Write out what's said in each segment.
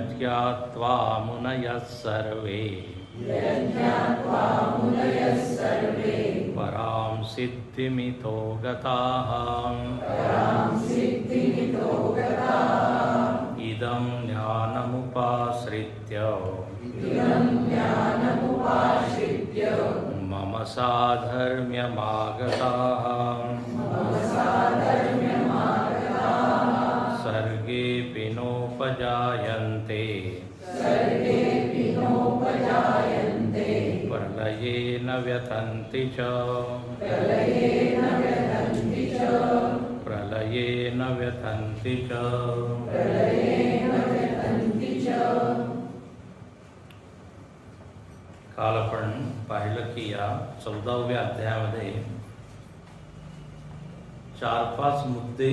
यज्ञात्वा मुनयः सर्वे परां सिद्धिमितो गताः इदं ज्ञानमुपाश्रित्य मम साधर्म्यमागताः सर्गेऽपि नोपजायन्ते प्रलये न व्यथन्ति च प्रलये न व्यथन्ति च। काल आपण पाहिलं की या 14व्या अध्यायामध्ये 4-5 मुद्दे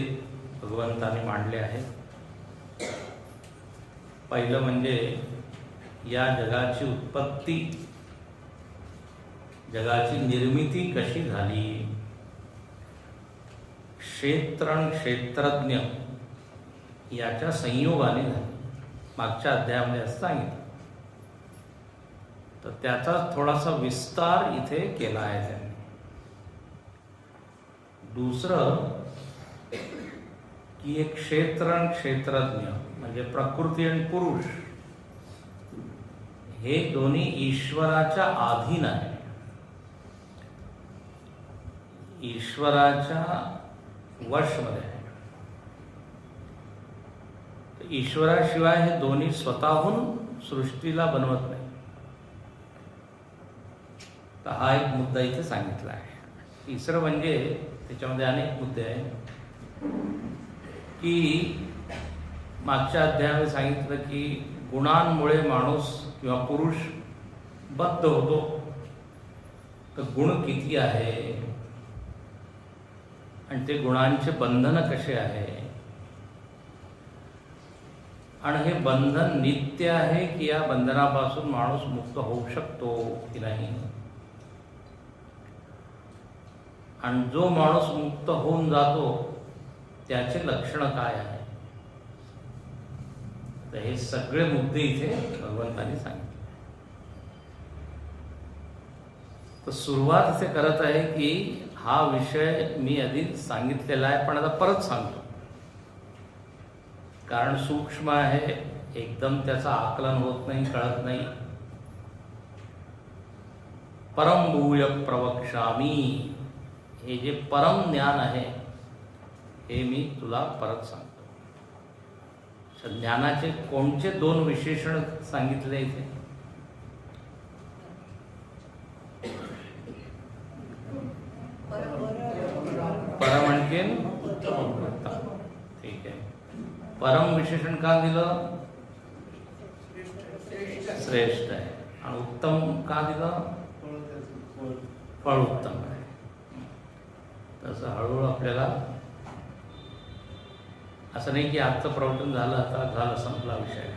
भगवंतांनी मांडले आहेत. पहिलं म्हणजे या जगाची उत्पत्ती, जगाची निर्मिती कशी झाली, क्षेत्र आणि क्षेत्रज्ञ याच्या संयोगाने झाली. मागच्या अध्यायामध्ये असं सांगितलं, तर त्याचा थोडासा विस्तार इथे केला आहे त्यांनी. दुसरं की एक क्षेत्र आणि क्षेत्रज्ञ म्हणजे प्रकृती आणि पुरुष हे दोन्ही ईश्वराच्या अधीन आहे. ईश्वराच्या वशमध्ये आहे. ईश्वराशिवाय हे दोन्ही स्वतःहून सृष्टीला बनवत नाही. तर हा एक मुद्दा इथे सांगितला आहे. तिसरं म्हणजे त्याच्यामध्ये अनेक मुद्दे आहेत की मागच्या अध्यायामध्ये सांगितलं की गुणांमुळे माणूस किंवा पुरुष बद्ध होतो. तर गुण किती आहे आणि ते गुणांचे बंधन कसे आहे, आणि हे बंधन नित्य आहे की या बंधनापासून माणूस मुक्त होऊ शकतो की नाही, आणि जो माणूस मुक्त होऊन जातो त्याचे लक्षण काय आहे. तर हे सगळे मुद्दे इथे भगवंतांनी सांगितले. तर सुरुवात इथे करत आहे की हा विषय मी आधी सांगितलेला आहे, पण आता परत सांगतो, कारण सूक्ष्म आहे, एकदम त्याचं आकलन होत नाही, कळत नाही. परम भूय प्रवक्ष्यामी, हे जे परम ज्ञान आहे हे मी तुला परत सांगतो. ज्ञानाचे कोणते 2 विशेषण सांगितले इथे. परम आणखीन उत्तम. ठीक आहे. परम विशेषण का दिलं? श्रेष्ठ आहे. आणि उत्तम का दिलं? फळ उत्तम आहे. तसं हळूहळू आपल्याला असं नाही की आजचं प्रवचन झालं, आता झालं, संपला विषय,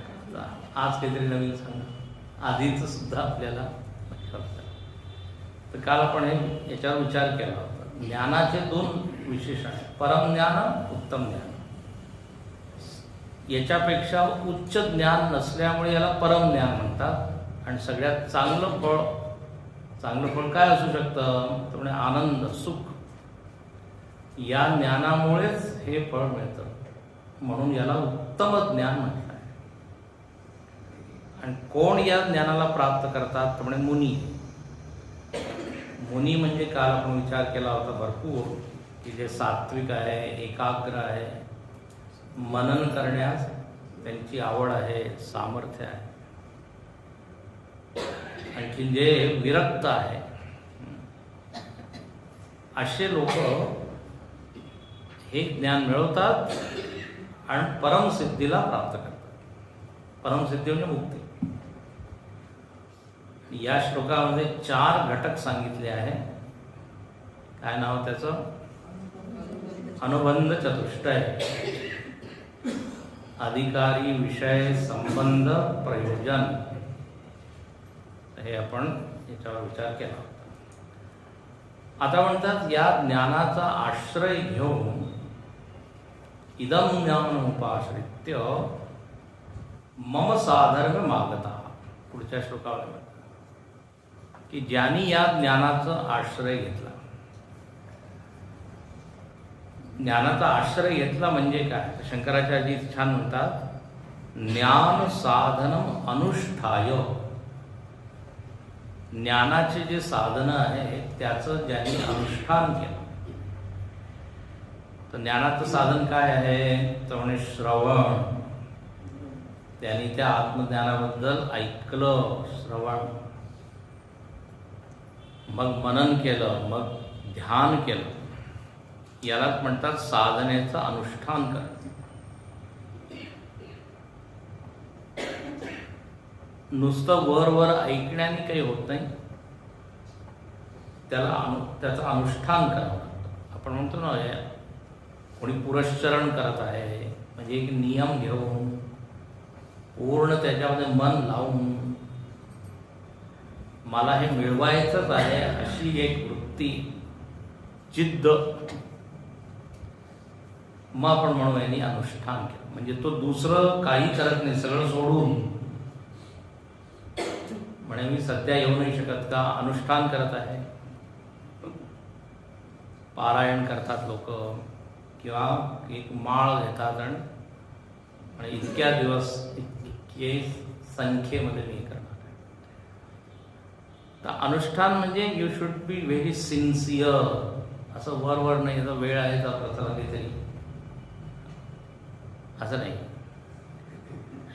आज काहीतरी नवीन सांगा, आधीचं सुद्धा आपल्याला कळतं. तर काल आपण हे याच्यावर विचार केला होता. ज्ञानाचे 2 विशेषण आहेत, परम ज्ञान, उत्तम ज्ञान. याच्यापेक्षा उच्च ज्ञान नसल्यामुळे याला परम ज्ञान म्हणतात. आणि सगळ्यात चांगलं फळ काय असू शकतं? तर म्हणजे आनंद, सुख. या ज्ञानामुळेच हे फळ मिळतं, म्हणून याला उत्तम ज्ञान म्हटलं आहे. आणि कोण या ज्ञानाला प्राप्त करतात? तर म्हणजे मुनी. मुनी म्हणजे काल आपण विचार केला होता भरपूर, की जे सात्विक आहे, एकाग्र आहे, मनन करण्यास त्यांची आवड आहे, सामर्थ्य आहे. आणखी जे विरक्त आहे, असे लोक हे ज्ञान मिळवतात आणि परमसिद्धीला प्राप्त करतात. परमसिद्धी म्हणजे मुक्ती. या श्लोकामध्ये 4 घटक सांगितले आहे. काय नाव त्याचं? अनुबंध चतुष्टय, अधिकारी, विषय, संबंध, प्रयोजन. हे आपण याच्यावर विचार केला होता. आता म्हणतात या ज्ञानाचा आश्रय घेऊन इदम ज्ञान उपाश्रित्य मम साधर्म्य मागता, पुढच्या श्लोकावर की ज्यांनी या ज्ञानाचा आश्रय घेतला. ज्ञानाचा आश्रय घेतला म्हणजे काय? शंकराचार्य छान म्हणतात, ज्ञान साधनम अनुष्ठाय. ज्ञानाचे जे साधनं आहेत त्याचं ज्यांनी अनुष्ठान केलं. तर ज्ञानाचं साधन काय आहे? तर म्हणजे श्रवण. त्यांनी त्या आत्मज्ञानाबद्दल ऐकलं, श्रवण, मग मनन केलं, मग ध्यान केलं. यालाच म्हणतात साधनेचं अनुष्ठान करणं. नुसतं वर ऐकण्याने काही होत नाही, त्याचं अनुष्ठान करावं लागतं. आपण म्हणतो ना, कोणी पुरश्चरण करत आहे म्हणजे एक नियम घेऊन पूर्ण त्याच्यामध्ये मन लावून मला हे मिळवायचंच आहे अशी एक वृत्ती, जिद्द, मग आपण म्हणू यांनी अनुष्ठान केलं. म्हणजे तो दुसरं काही करत नाही, सगळं सोडून म्हणे मी सध्या येऊ नाही शकत का, अनुष्ठान करत आहे. पारायण करतात लोक, किंवा एक माळ घेतात आणि इतक्या दिवस इतके संख्येमध्ये मी करणार आहे. तर अनुष्ठान म्हणजे you should be very sincere. असं वर नाही, तर वेळ आहे का प्रसाराने तरी असं नाही.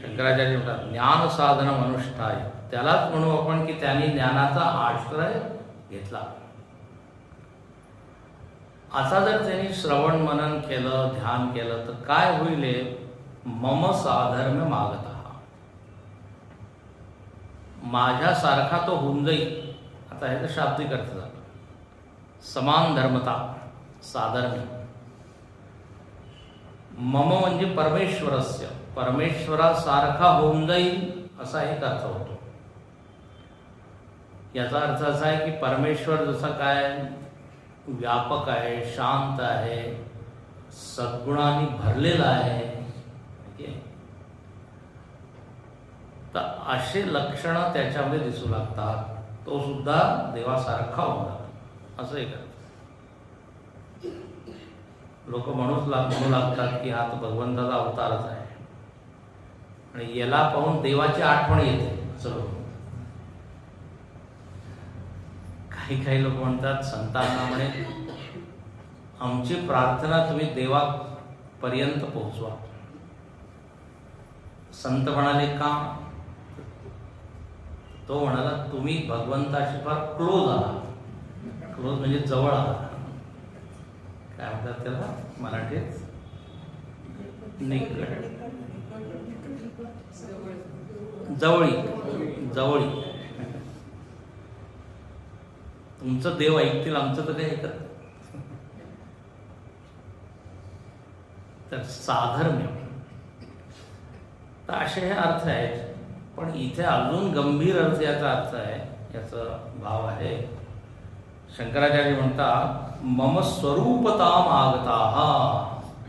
शंकराचार्य म्हणतात ज्ञान साधनम अनुष्ठाय. त्यालाच म्हणू आपण की त्यांनी ज्ञानाचा आश्रय घेतला. आता जर त्यांनी श्रवण मनन केलं, ध्यान केलं, तर काय होईल? मम साधर्म्य मागता, माझ्यासारखा तो होऊन जाईल. आता हे तर शाब्दिक अर्थ झाला. समान धर्मता, साधर्म्य. मम म्हणजे परमेश्वरस्य, परमेश्वरासारखा होऊन जाईल असा एक अर्थ होतो. याचा अर्थ असा आहे की परमेश्वर जसा काय व्यापक आहे, शांत आहे, सद्गुणांनी भरलेला आहे, तर असे लक्षणं त्याच्यामध्ये दिसू लागतात. तो सुद्धा देवासारखा होऊन जातो असं एक अर्थ. लोक म्हणू लागतात की हा तो भगवंताचा अवतारच आहे आणि याला पाहून देवाची आठवण येते असं लोक. काही लोक म्हणतात संतांना म्हणे आमची प्रार्थना तुम्ही देवापर्यंत पोहोचवा. संत म्हणाले का? तो म्हणाला तुम्ही भगवंताशी फार क्लोज आहात. क्लोज म्हणजे जवळ आहात. काय म्हणतात त्याला मराठीत? निकट, जवळी. तुमचं देव ऐकतील, आमचं तर काही ऐकत. तर साधर्म्य, तर असे हे अर्थ आहेत. पण इथे अजून गंभीर अर्थ याचा अर्थ आहे, याचा भाव आहे. शंकराचार्य म्हणतात मम स्वरूपताम आगता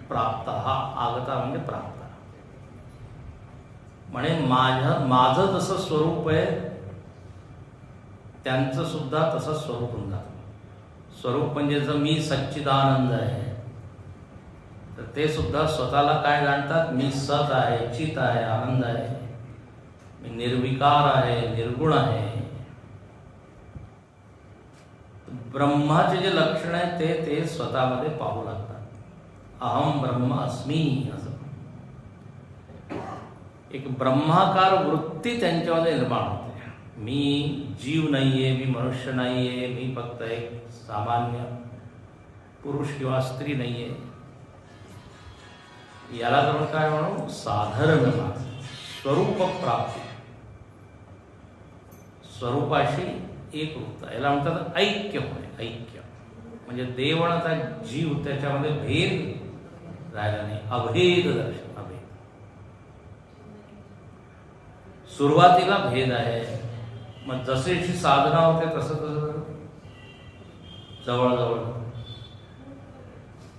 प्राप्त. आगता म्हणजे प्राप्त. म्हणे माझं जसं स्वरूप आहे त्यांचं सुद्धा तसं स्वरूप होऊन जातं. स्वरूप म्हणजे जर मी सच्चिदानंद आहे तर ते सुद्धा स्वतःला काय जाणतात? मी सत आहे, चित आहे, आनंद आहे, मी निर्विकार आहे, निर्गुण आहे. ब्रह्माचे जे लक्षण आहे ते स्वतःमध्ये पाहू लागतात. अहम ब्रह्म अस्मी असं एक ब्रह्माकार वृत्ती त्यांच्यामध्ये निर्माण होते. मी जीव नाहीये, मी मनुष्य नाहीये, मी फक्त एक सामान्य पुरुष किंवा स्त्री नाहीये. याला आपण काय म्हणू? साधर्म्य, स्वरूप प्राप्ती, स्वरूपाशी एक रूपता. याला म्हणतात ऐक्य होणे. ऐक्य म्हणजे देव आणि आता जीव त्याच्यामध्ये भेद राहिला नाही, अभेद दर्शन. अभेद सुरुवातीला भेद आहे, मग जशी साधना होते तसं जवळ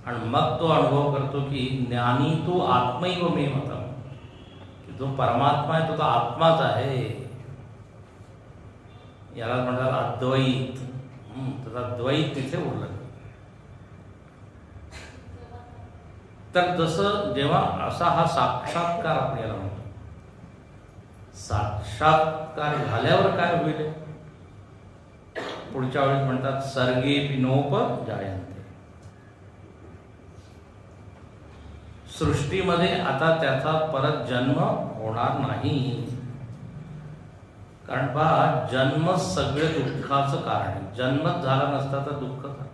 आणि मग तो अनुभव करतो की ज्ञानी तो आत्मैव मे मतम, की जो परमात्मा आहे तो आत्माच आहे. याला म्हणतात अद्वैत. त्याचा द्वैत तिथे उरलं. तर जसं जेव्हा असा हा साक्षात्कार आपण याला म्हणतो, साक्षात्कार झाल्यावर काय होईल? पुढच्या वेळेस म्हणतात सर्गेपि नोप जायन्ते. सृष्टीमध्ये आता त्याचा परत जन्म होणार नाही. कारण पहा, जन्म सगळे दुःखाचं कारण आहे. जन्मच झाला नसता तर दुःख का?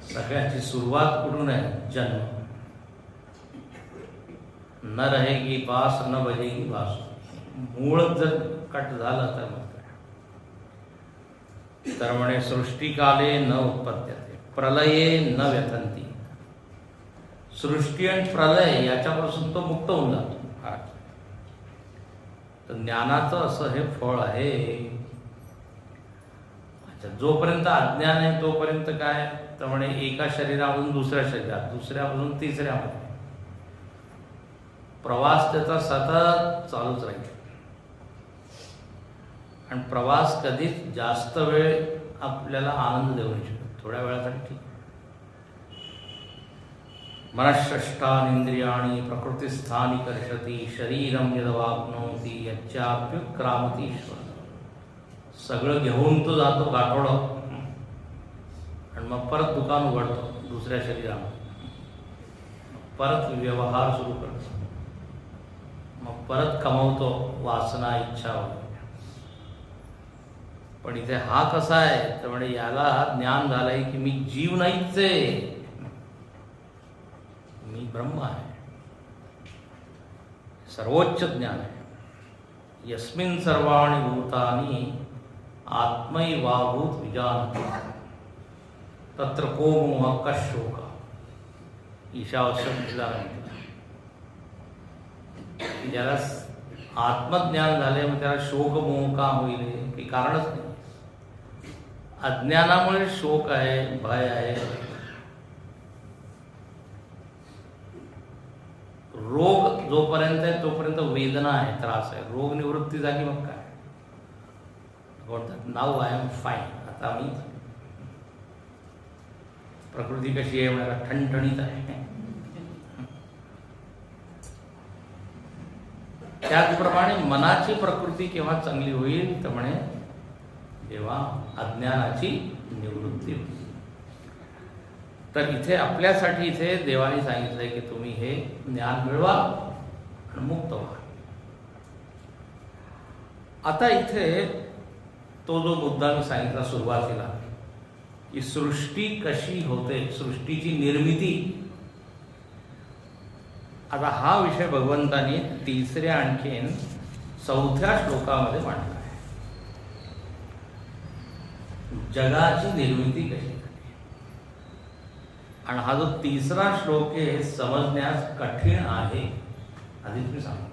सगळ्याची सुरुवात कुठून आहे? जन्म. न रहेगी बास न बजेगी बास. मूळ जर कट झालं तर मग काय? तर म्हणे सृष्टिकाले न उत्पद्यते प्रलये न व्यथंती. सृष्टी आणि प्रलय याच्यापासून तो मुक्त होऊन जातो. तर ज्ञानाचं असं हे फळ आहे. अच्छा, जोपर्यंत अज्ञान आहे तोपर्यंत काय? तर म्हणे एका शरीरामधून दुसऱ्या शरीरात, दुसऱ्यामधून तिसऱ्यामध्ये प्रवास त्याचा सतत चालूच राहील. आणि प्रवास कधीच जास्त वेळ आपल्याला आनंद देऊ नाही शकत. थोड्या वेळासाठी ठीक. मनःषष्ठानींद्रियाणि प्रकृतिस्थानि कर्षति शरीरं यदवाप्नोति यच्चाप्युत्क्रामति ईश्वर. सगळं घेऊन तो जातो गाठोडं आणि मग परत दुकान उघडतो दुसऱ्या शरीरामध्ये. परत व्यवहार सुरू करतो, मग परत कमवतो वासना इच्छा वगैरे. पण इथे हा कसा आहे? तर म्हणजे याला ज्ञान झालंय की मी जीव नाहीच आहे, मी ब्रह्म आहे. सर्वोच्च ज्ञान आहे. यस्मिन् सर्वाणि भूतानि आत्मैवाभूत विजानति तत्र को मोह कः शोक. ईशावास्यम ज्याला आत्मज्ञान झाले मग त्याला शोक मोह का होईल? काही कारणच नाही. अज्ञानामुळे शोक आहे, भय आहे, रोग जोपर्यंत आहे तोपर्यंत वेदना आहे, त्रास आहे. रोग निवृत्ती झाली मग काय? Now I am fine. आता मी प्रकृती कशी आहे म्हणाला? ठणठणीत आहे. त्याचप्रमाणे मनाची प्रकृती केव्हा चांगली होईल? तर म्हणे जेव्हा अज्ञानाची निवृत्ती होईल. तर इथे आपल्यासाठी इथे देवाने सांगितलंय की तुम्ही हे ज्ञान मिळवा आणि मुक्त व्हा. आता इथे तो जो मुद्दा मी सांगितला सुरुवातीला की सृष्टी कशी होते, सृष्टीची निर्मिती. आता हा विषय भगवंतांनी तिसऱ्या आणखीन 4थ्या श्लोकामध्ये मांडला आहे. जगाची निर्मिती कशी. आणि हा जो तिसरा श्लोक आहे समजण्यास कठीण आहे. आधीच मी सांगतो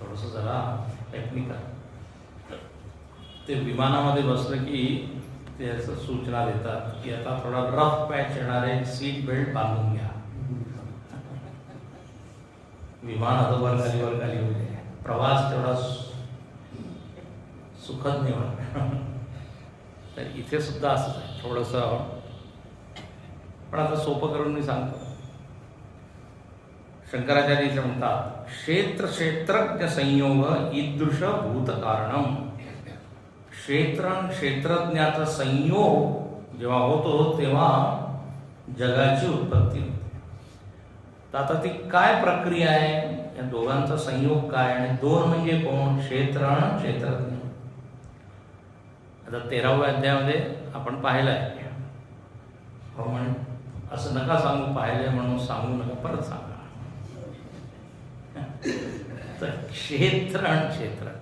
थोडंसं जरा टेक्निकल. ते विमानामध्ये बसलं की ते असं सूचना देतात की आता थोडा रफ पॅच येणार आहे, सीट बेल्ट बांधून घ्या. विमान आता वर खाली होते, प्रवास तेवढा सुखद नाही होणार. तर इथे सुद्धा असंच आहे थोडंसं. पण आता सोपं करून मी सांगतो. शंकराचार्य म्हणतात क्षेत्र क्षेत्रज्ञ संयोग ईदृश भूत कारणम. क्षेत्र आणि क्षेत्रज्ञाचा संयोग जेव्हा होतो तेव्हा जगाची उत्पत्ती होते. तर आता ती काय प्रक्रिया आहे? या दोघांचा संयोग काय? आणि दोन म्हणजे कोण? क्षेत्र आणि क्षेत्रज्ञ. आता 13व्या अध्यायामध्ये आपण पाहिलं आहे. हो म्हण असं नका सांगू, पाहिलंय म्हणून सांगू नका, परत सांगा. तर क्षेत्र आणि क्षेत्रज्ञ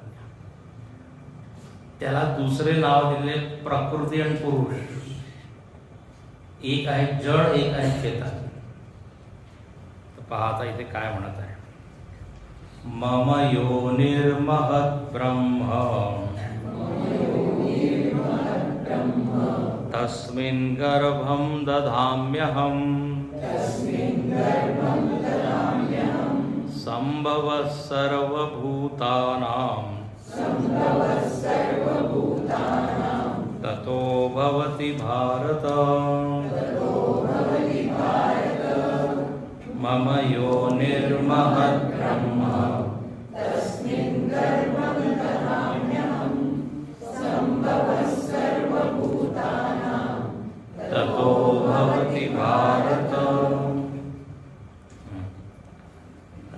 त्याला दुसरे नाव दिले प्रकृती आणि पुरुष. एक आहे जड, एक आहे चेतन. तर पहा आता इथे काय म्हणत आहे. मम योनिर्महत् ब्रह्म तस्मिन् गर्भं दधाम्यहम् संभव सर्वभूतानां ततो भवति भारत मम योनिर्महद्ब्रह्म ततो भवति भारत.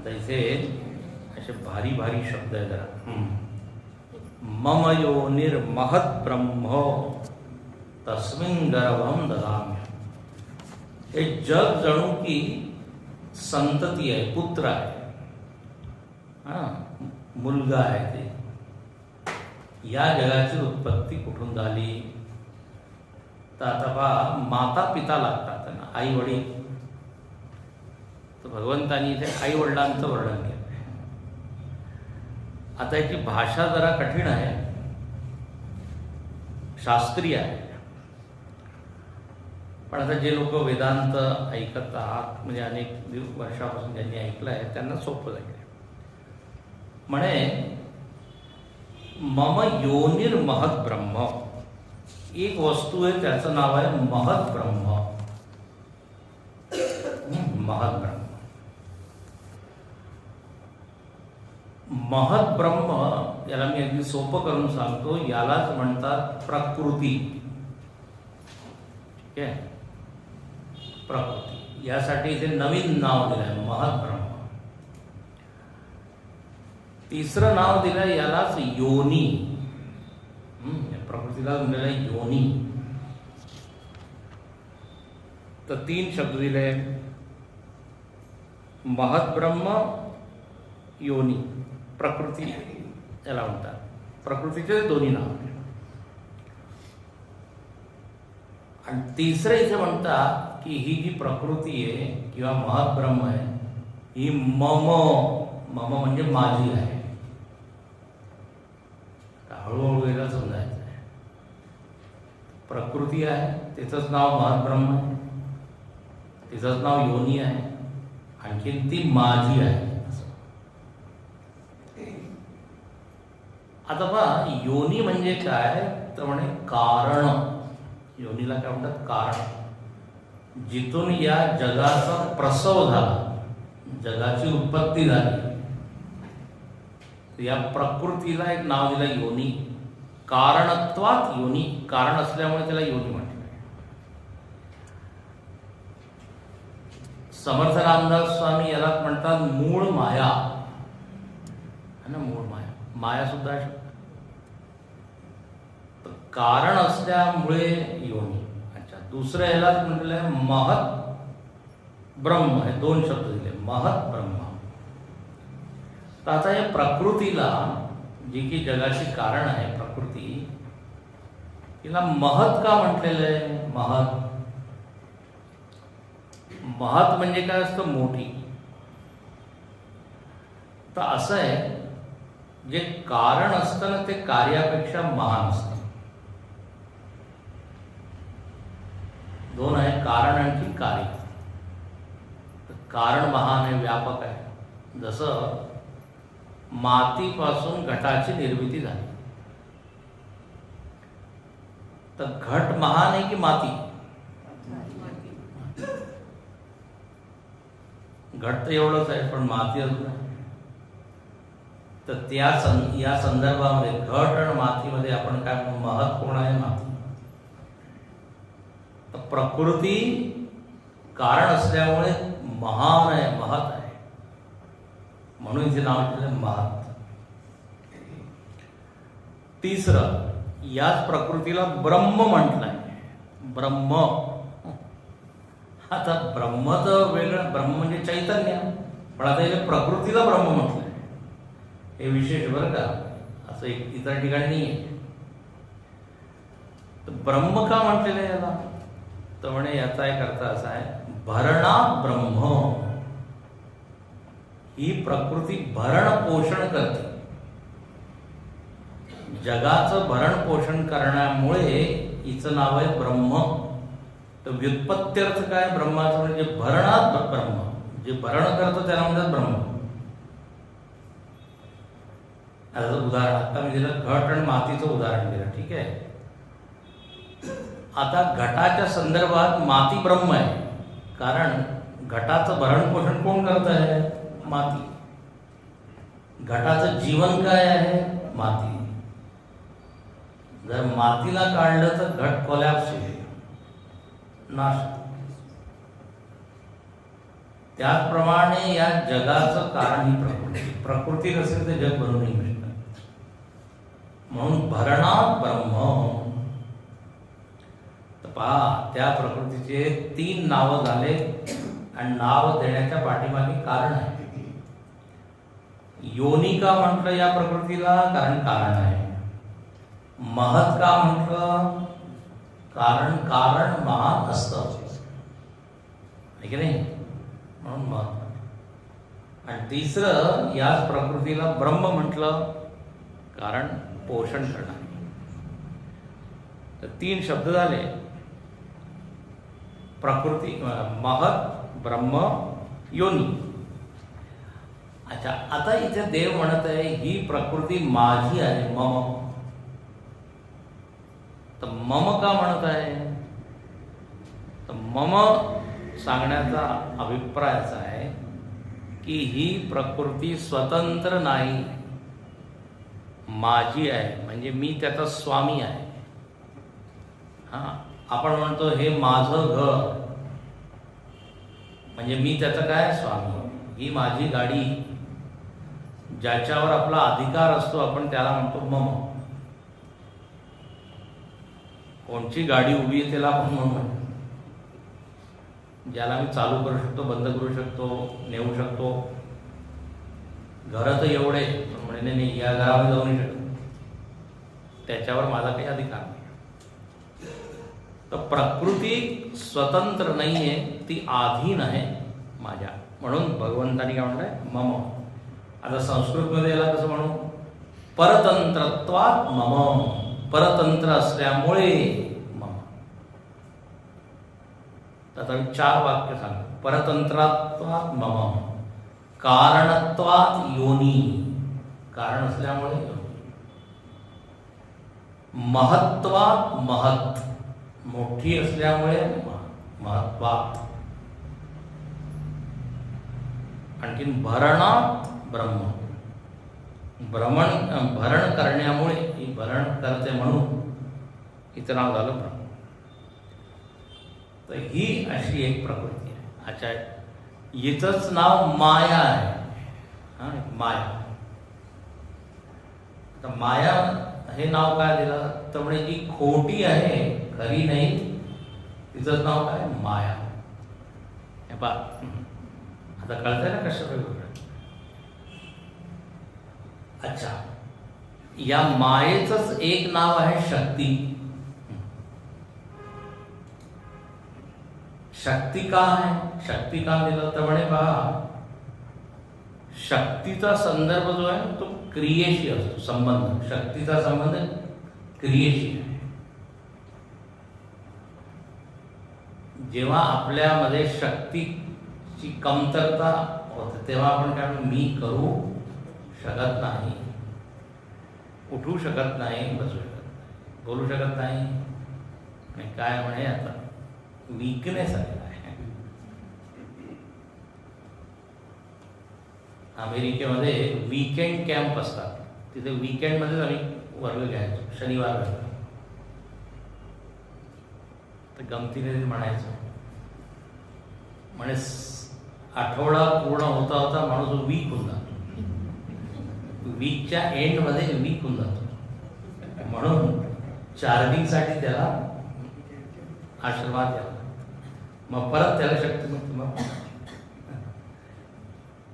आता इथे असे भारी भारी शब्द आहेत जरा. मम योनिर्महद्ब्रह्म तस्मिन् गर्भं ददामि. हे जग जणू की संतती आहे, पुत्र आहे, मुलगा आहे. ते या जगाची उत्पत्ती कुठून झाली तर आता पहा, माता पिता लागतात त्यांना, आई वडील. तर भगवंतानी इथे आई वडिलांचं वर्णन केलं. आता याची भाषा जरा कठीण आहे, शास्त्रीय आहे. पण आता जे लोक वेदांत ऐकत आहात, म्हणजे अनेक वर्षापासून ज्यांनी ऐकलं आहे त्यांना सोपं जाईल. म्हणे मम योनिर्महत् ब्रह्म. एक वस्तू आहे, त्याचं नाव आहे महत् ब्रह्म. महत् ब्रह्म. महत् ब्रह्म याला मी अगदी सोपं करून सांगतो, यालाच म्हणतात प्रकृती. ठीक आहे, प्रकृती. यासाठी इथे नवीन नाव दिलं आहे, महत् ब्रह्म. तिसरं नाव दिलं यालाच योनी. प्रकृतीला दिलेलं आहे योनी. तर 3 शब्द दिले, महत् ब्रह्म, योनी, प्रकृती याला म्हणतात. प्रकृतीचे दोन्ही नाव. आणि तिसरं इथे म्हणतात की ही जी प्रकृती आहे किंवा महत् ब्रह्म आहे, ही मम म्हणजे माझी आहे. हळूहळू वेगळं समजायचं आहे. प्रकृती आहे, तिचंच नाव महत् ब्रह्म आहे, तिचंच नाव योनी आहे, आणखीन ती माझी आहे. आता पहा, योनी म्हणजे काय तर म्हणे कारण. योनीला काय म्हणतात? कारण. जिथून या जगाचा प्रसव झाला, जगाची उत्पत्ती झाली, या प्रकृतीला एक नाव दिलं योनी. कारणत्वात योनी, कारण असल्यामुळे त्याला योनी म्हटलं. समर्थ रामदास स्वामी याला म्हणतात मूळ माया. है ना, मूळ माया. माया सुद्धा आहे. तर कारण असल्यामुळे योनी. अच्छा, दुसरं याला म्हटलेलं आहे महत् ब्रह्म. हे 2 शब्द दिले, महत् ब्रह्म. तर आता या प्रकृतीला, जी की जगाची कारण आहे प्रकृती, तिला महत् का म्हटलेलं आहे? महत्. महत् म्हणजे काय असतं? मोठी. तर असं आहे, जे कारण असतं ना ते कार्यापेक्षा महान असतं. 2 आहे, कारण आणखी कार्य. कारण महान आहे, व्यापक आहे. जसं मातीपासून घटाची निर्मिती झाली, तर घट महान आहे की माती? घट तर एवढंच आहे, पण माती अजून आहे. तर या संदर्भामध्ये घट आणि मातीमध्ये आपण काय म्हणतो? महत् कोण आहे? माती. तर प्रकृती कारण असल्यामुळे महान आहे, महत् आहे, म्हणून इथे नाव दिलं महत्. तिसरं, याच प्रकृतीला ब्रह्म म्हटलंय. ब्रह्म. आता ब्रह्म तर वेगळं, ब्रह्म म्हणजे चैतन्य, पण आता इथे प्रकृतीला ब्रह्म म्हटलंय. हे विशेष बरं का, असं इतर ठिकाणी नाही आहे. तर ब्रह्म का म्हटलेलं आहे याला? तर म्हणे याचा एक अर्थ असा आहे, भरणा ब्रह्म. ही प्रकृती भरण पोषण करते. जगाचं भरण पोषण करण्यामुळे हिचं नाव आहे ब्रह्म. तर व्युत्पत्त्यर्थ काय ब्रह्माचं? म्हणजे भरणात ब्रह्म. जे भरण करतं त्याला म्हणतात ब्रह्म. आता उदाहरण आता मी दिलं घट आणि मातीचं उदाहरण दिलं, ठीक आहे. आता घटाच्या संदर्भात माती ब्रह्म आहे, कारण घटाचं भरण पोषण कोण करत आहे? माती. घटाचं जीवन काय आहे? माती. जर मातीला काढलं तर घट कोलॅप्स होईल, नाश. त्याचप्रमाणे या जगाचं कारण ही प्रकृती. प्रकृती नसेल तर जग बनू नाही शकत. म्हणून भरणात ब्रह्म. तर पहा, त्या प्रकृतीचे 3 नावं झाले आणि नाव देण्याच्या पाठीमागे कारण आहे. योनी का म्हटलं या प्रकृतीला? कारण कारण आहे. महत का म्हटलं? कारण कारण महान असतं, आहे की नाही? म्हणून महत. आणि तिसरं, याच प्रकृतीला ब्रह्म म्हटलं कारण पोषण करणार. तर 3 शब्द झाले, प्रकृती, महत, ब्रह्म, योनी. अच्छा, आता इथे देव म्हणत आहे ही प्रकृती माझी आहे, मम. तर मम का म्हणत आहे? तर मम सांगण्याचा अभिप्राय असा आहे की ही प्रकृती स्वतंत्र नाही, माझी आहे, म्हणजे मी त्याचा स्वामी आहे. हां, आपण म्हणतो हे माझं घर, म्हणजे मी त्याचं काय? स्वामी. ही माझी गाडी, ज्याच्यावर आपला अधिकार असतो आपण त्याला म्हणतो मम. कोणची गाडी उभी आहे त्याला आपण म्हणू. ज्याला मी चालू करू शकतो, बंद करू शकतो, नेऊ शकतो. घरं तर एवढे, म्हणजे नाही या घरामध्ये जाऊ नाही शकत, त्याच्यावर माझा काही अधिकार नाही. तर प्रकृती स्वतंत्र नाही आहे, ती अधीन आहे माझ्या. म्हणून भगवंतानी काय म्हणलंय? मम. आता संस्कृतमध्ये याला कसं म्हणू? परतंत्रत्वात् मम. परतंत्र असल्यामुळे मम. आता मी 4 वाक्य सांगतो. परतंत्रत्वात् मम, कारणत्वात् योनी, कारण असल्यामुळे योनी, महत्त्वात् महत्, मोठी असल्यामुळे महत्त्वात्, आणखीन भरणात ब्रह्म, भरण करण्यामुळे, ही भरण करते म्हणून इथं नाव झालं ब्रह्म. तर ही अशी एक प्रकृती आहे. अच्छा, इथंच नाव माया आहे. हां, माया. तर माया हे नाव काय दिलं? तर म्हणजे जी खोटी आहे, खरी नाही, तिचंच नाव काय? माया. हे पहा, आता कळतंय ना कशा वेगवेगळं. अच्छा, या मायेचंच एक नाव आहे शक्ती. शक्ती का आहे? शक्ती का दिलं? तर म्हणे पहा, शक्तीचा संदर्भ जो आहे तो क्रियेशी असतो, संबंध. शक्तीचा संबंध क्रियेशी आहे. जेव्हा आपल्यामध्ये शक्तीची कमतरता होते तेव्हा आपण काय म्हणतो? मी करू शकत नाही, उठू शकत नाही, बसू शकत नाही, बोलू शकत नाही. आणि काय म्हणे आता वीकनेस आलेला आहे. अमेरिकेमध्ये वीकेंड कॅम्प असतात, तिथे वीकेंडमध्येच आम्ही वर्ग घ्यायचो, शनिवार वर्ग. तर गमतीने म्हणायचं, म्हणे आठवडा पूर्ण होता होता माणूस वीक होऊन जातो, वीकच्या एंडमध्ये वीक होऊन जातो. म्हणून चार्जिंगसाठी त्याला आशीर्वाद द्यावा, मग परत त्याला शक्ती मिळते. मग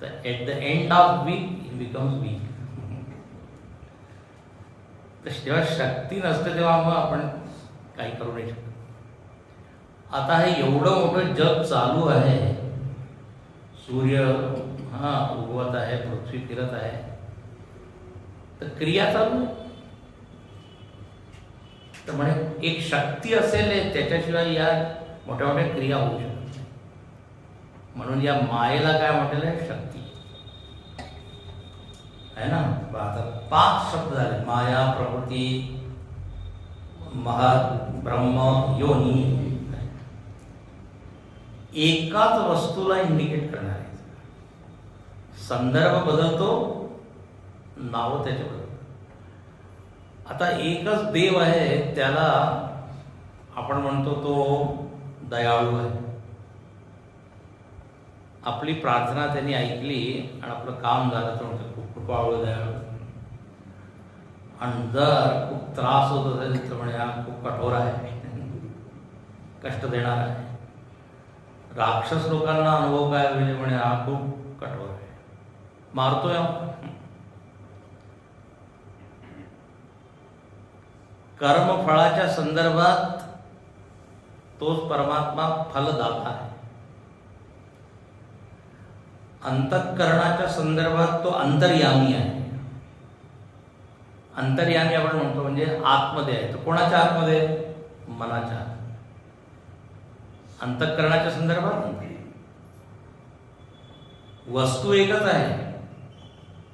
तर at the end of week he becomes weak. तर जेव्हा शक्ती नसते तेव्हा मग आपण काही करू नाही शकत. आता हे एवढं मोठं जग चालू आहे, सूर्य उगवत आहे, पृथ्वी फिरत आहे, तर क्रिया चालू आहे. तर म्हणे एक शक्ती असेल, त्याच्याशिवाय या मोठ्या मोठ्या क्रिया होऊ शकत नाही. म्हणून या मायेला काय म्हटलेलं आहे? शक्ती आहे ना. आता 5 शब्द झाले. माया, प्रकृती, महत, ब्रह्म, योनी. एकाच वस्तूला इंडिकेट करणार आहे. संदर्भ बदलतो, नाव त्याचे बदलतो. आता एकच देव आहे, त्याला आपण म्हणतो तो दयाळू आहे. आपली प्रार्थना त्यांनी ऐकली आणि आपलं काम झालं तर म्हणतो खूप कृपाळू, दयाळू. आणि जर खूप त्रास होत असेल तर म्हणे हा खूप कठोर आहे, कष्ट देणार आहे. राक्षस लोकांना अनुभव काय म्हणजे म्हणे हा खूप कठोर आहे, मारतोय. कर्मफळाच्या संदर्भात तोच परमात्मा फलदाता आहे. अंतःकरणाच्या संदर्भात तो अंतर्यामी आहे. अंतर्यामी आपण म्हणतो म्हणजे आतमध्ये आहे. तो कोणाच्या आतमध्ये? मनाच्या. अंतःकरणाच्या संदर्भात वस्तू एकच आहे,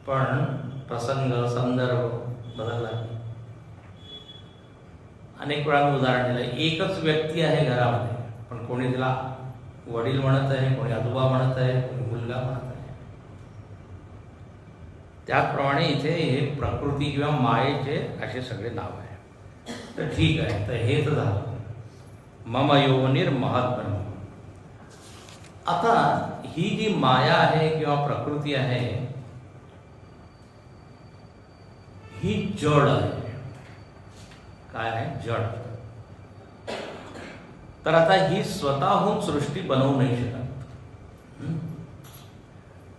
पण प्रसंग संदर्भ बदलला. अनेक वेळा मी उदाहरण दिलं. एकच व्यक्ती आहे घरामध्ये, पण कोणी तिला वडील म्हणत आहे, कोणी आजोबा म्हणत आहे, कोणी मुलगा म्हणत आहे. त्याचप्रमाणे इथे हे प्रकृती किंवा मायेचे असे सगळे नाव आहे. तर ठीक आहे, तर हे तर झालं मम योनिर महत ब्रह्म. आता ही जी माया आहे किंवा प्रकृती आहे ही जड आहे. काय आहे? जड. तर आता ही स्वतःहून सृष्टी बनवू नाही शकत.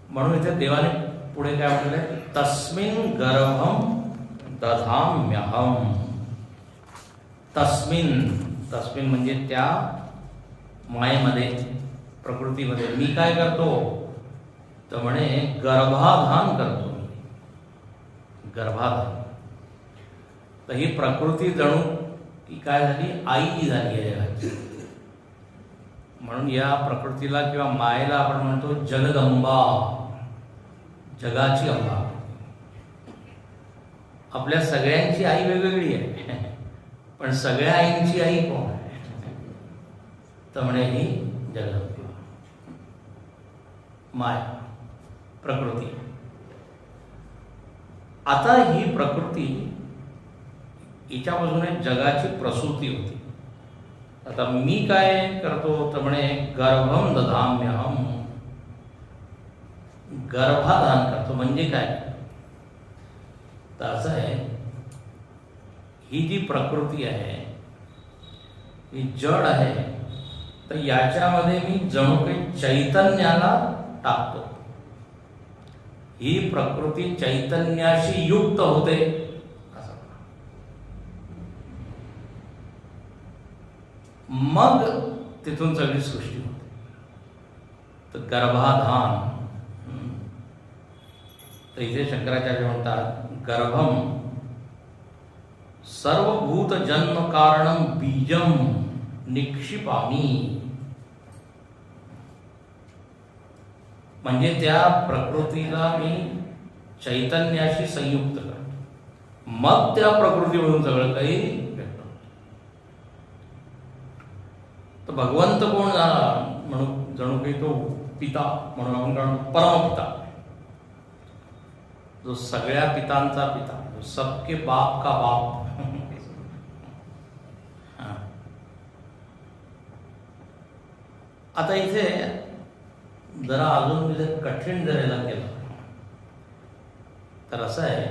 म्हणून इथे देवाने पुढे काय म्हटलंय? तस्मिन गर्भम दधाम्यहम. तस्मिन म्हणजे त्या मायेमध्ये, प्रकृतीमध्ये मी काय करतो? तर म्हणे गर्भाधान करतो मी. गर्भाधान. तर ही प्रकृती जणू की काय झाली? आई झाली आहे जगाची. म्हणून या प्रकृतीला किंवा मायेला आपण म्हणतो जगदंबा, जगाची अंबा. आपल्या सगळ्यांची आई वेगवेगळी आहे, पण सगळ्या आईंची आई कोण आहे? तर म्हणे ही जगदंबा, माया, प्रकृती. आता ही प्रकृती हिच्यापासून जगाची प्रसूती होती. आता मी काय करतो? तर म्हणे गर्भम दधाम्यहम. गर्भाधान करतो म्हणजे काय? तर असं आहे, ही जी प्रकृती आहे ही जड आहे. तर याच्यामध्ये मी जणू काही चैतन्याला टाकतो. ही प्रकृती चैतन्याशी युक्त होते. मग तिथून सगळी सृष्टी होते. तर गर्भाधान. तर इथे शंकराचार्य म्हणतात गर्भम सर्वभूत जन्म कारणम बीजम निक्षिपामी. म्हणजे त्या प्रकृतीला मी चैतन्याशी संयुक्त करतो, मग त्या प्रकृतीमधून सगळं काही व्यक्त होतं. तर भगवंत कोण झाला? म्हणून जणू काही तो पिता, म्हणून आपण म्हणतो परमपिता, जो सगळ्या पितांचा पिता, जो सबके बाप का बाप. आता इथे जरा अजून कठीण जर याला केलं तर असं आहे,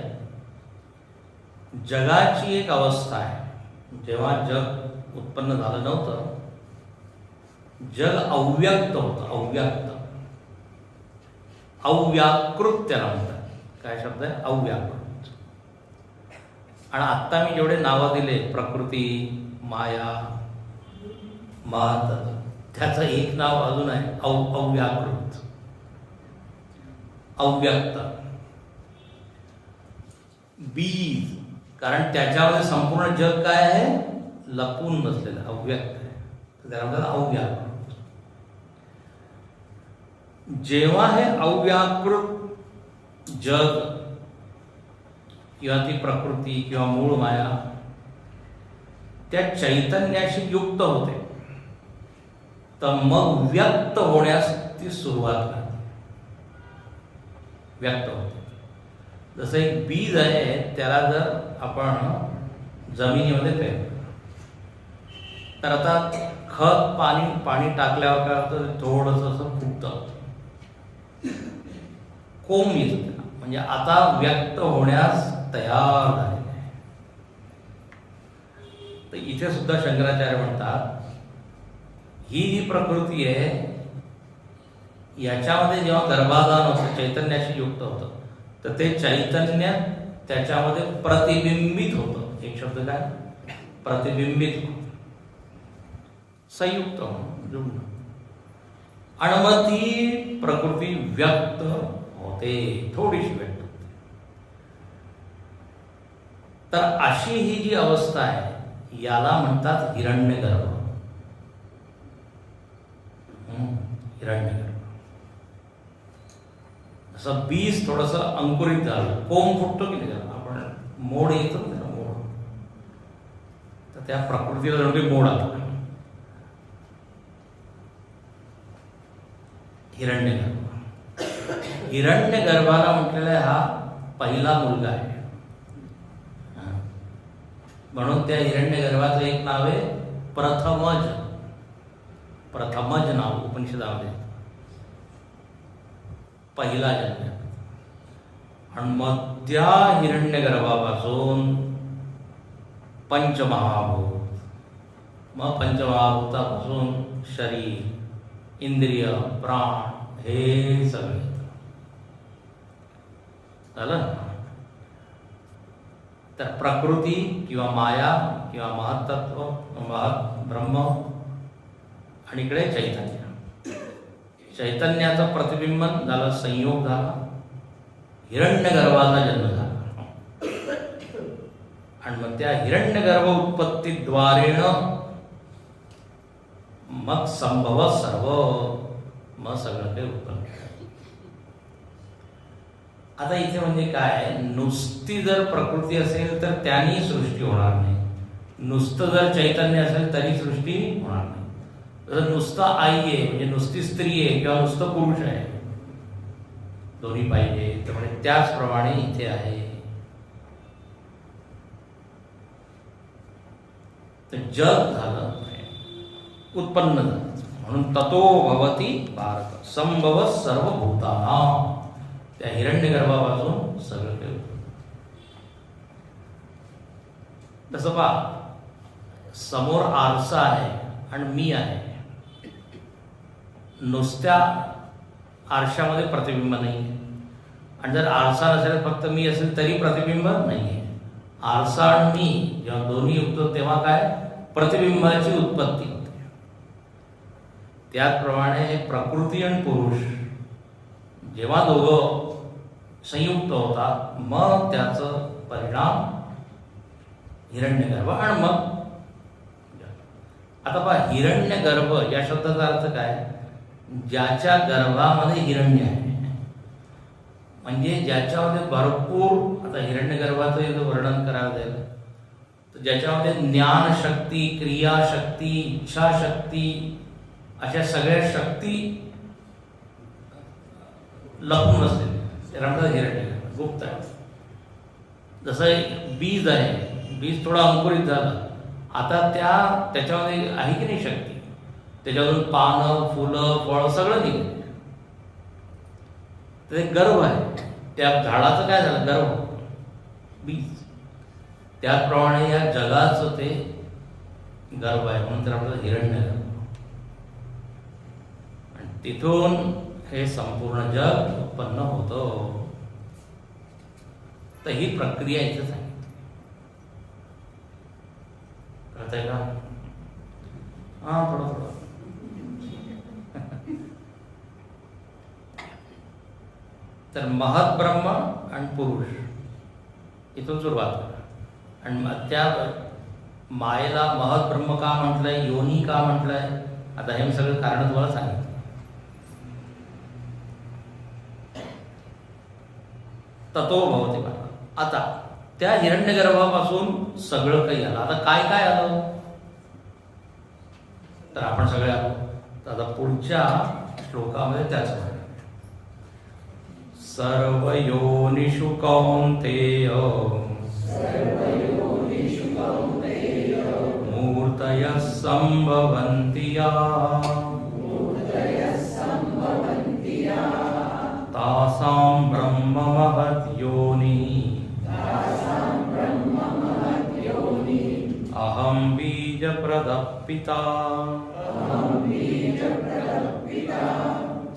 जगाची एक अवस्था आहे. जेव्हा जग उत्पन्न झालं नव्हतं, जग अव्यक्त होतं. अव्याकृत त्याला म्हणतात. काय शब्द आहे? अव्याकृत. आणि आत्ता मी जेवढे नावं दिले, प्रकृती, माया, महत, त्याचं एक नाव अजून आहे अव्याकृत, अव्यक्त. बीज, कारण त्याच्यामध्ये संपूर्ण जग काय आहे? लपून बसलेलं, अव्यक्त आहे. तर त्याला म्हणतात अव्याकृत. जेव्हा हे अव्याकृत जग किंवा ती प्रकृती किंवा मूळ माया त्या चैतन्याशी युक्त होते, तर मग व्यक्त होण्यास ती सुरुवात करते, व्यक्त होते. जसं एक बीज आहे, त्याला जर आपण जमिनीमध्ये पेरलं तर आता खत पाणी टाकल्यावर काय होतं, थोडंसं असं फुटतं, कोंब येतं त्याला, म्हणजे आता व्यक्त होण्यास तयार झालेलं आहे. तर इथे सुद्धा शंकराचार्य म्हणतात, ही जी प्रकृती आहे याच्यामध्ये जेव्हा गर्भाधान होतं, चैतन्याशी युक्त होतं, तर ते चैतन्य त्याच्यामध्ये प्रतिबिंबित होतं. एक शब्द काय, प्रतिबिंबित होतं, संयुक्त होणं, जुळणं. आणि मग ती प्रकृती व्यक्त होते, थोडीशी व्यक्त होते. तर अशी ही जी अवस्था आहे याला म्हणतात हिरण्यगर्भ. हिरण्यगर्भ. असं बीज थोडंसं अंकुरित झालं, कोंब फुटतो की नाही, आपण मोड येतो ना, मोड, तर त्या प्रकृतीला जणू मोड आला. हिरण्यगर्भ. हिरण्यगर्भाला म्हटलेला हा पहिला मुलगा आहे, म्हणून त्या हिरण्यगर्भाचं एक नाव आहे प्रथमज. प्रथमज नाव उपनिषदामध्ये, पहिला जन्म. आणि मग त्या हिरण्यगर्भापासून पंचमहाभूत, मग पंचमहाभूतापासून शरीर, इंद्रिय, प्राण, हे सगळे झालं. तर प्रकृती किंवा माया किंवा महत्तत्व, महत् ब्रह्म, आणि इकडे चैतन्य. चैतन्याचं प्रतिबिंबन झालं, संयोग झाला, हिरण्यगर्भाचा जन्म झाला. आणि मग त्या हिरण्यगर्भ उत्पत्तीद्वारेण मग संभव सर्व, मग सगळं काही उत्पन्न. आता इथे म्हणजे काय, नुसती जर प्रकृती असेल तर त्यानी सृष्टी होणार नाही, नुसतं जर चैतन्य असेल तरी सृष्टी होणार नाही. जर नुसतं आई आहे म्हणजे नुसती स्त्री आहे किंवा नुसतं पुरुष आहे, दोन्ही पाहिजे. तर म्हणजे त्याचप्रमाणे इथे आहे. तर जग झालं, उत्पन्न झालं, म्हणून ततो भवती भारत संभव सर्व भूतानां. त्या हिरण्यगर्भापासून सगळं काही होतं. तसं पहा, समोर आरसा आहे आणि मी आहे, नुसत्या आरशामध्ये प्रतिबिंब नाही आहे. आणि जर आरसा नसेल, फक्त मी असेल तरी प्रतिबिंब नाही आहे. आरसा आणि मी जेव्हा दोन्ही युक्त, तेव्हा काय, प्रतिबिंबाची उत्पत्ती होते. त्याचप्रमाणे प्रकृती आणि पुरुष जेव्हा दोघं संयुक्त होतात, मग त्याचं परिणाम हिरण्यगर्भ. आणि मग आता पहा, हिरण्यगर्भ या शब्दाचा अर्थ काय, ज्याच्या गर्भामध्ये हिरण्य आहे, म्हणजे ज्याच्यामध्ये भरपूर, आता हिरण्यगर्भाचं जर वर्णन करायला जाईल तर ज्याच्यामध्ये ज्ञानशक्ती, क्रियाशक्ती, इच्छाशक्ती, अशा सगळ्या शक्ती लपून असते, त्याला म्हणतात हिरण्यगर्भ, गुप्त आहे. जसं एक बीज आहे, बीज थोडं अंकुरित झालं, आता त्याच्यामध्ये आहे की नाही शक्ती, त्याच्यावरून पानं, फुलं, फळं सगळं निघेल. तर एक गर्भ आहे, त्या झाडाचं काय झालं, गर्भ, बीज. त्याचप्रमाणे या जगाचं ते गर्भ आहे, म्हणून तर आपल्याला हिरण्यगर्भ. आणि तिथून हे संपूर्ण जग उत्पन्न होतं. तर ही प्रक्रिया इथं सांगितली, कळतंय का? हा, थोडं तर महत् ब्रह्म आणि पुरुष इथून सुरुवात करा. आणि मग त्या मायेला महत् ब्रह्म का म्हटलंय, योनी का म्हटलंय, आता हे सगळं कारण तुम्हाला सांगितलं. ततो भवती भारत. आता त्या हिरण्यगर्भापासून सगळं काही आलं. आता काय काय आलं तर आपण सगळे आलो. तर आता पुढच्या श्लोकामध्ये त्याच म्हणा, सर्व योनिषु कौन्तेय मूर्तयः संभवन्ति तासां ब्रह्म महद्योनिः अहं बीजप्रदः पिता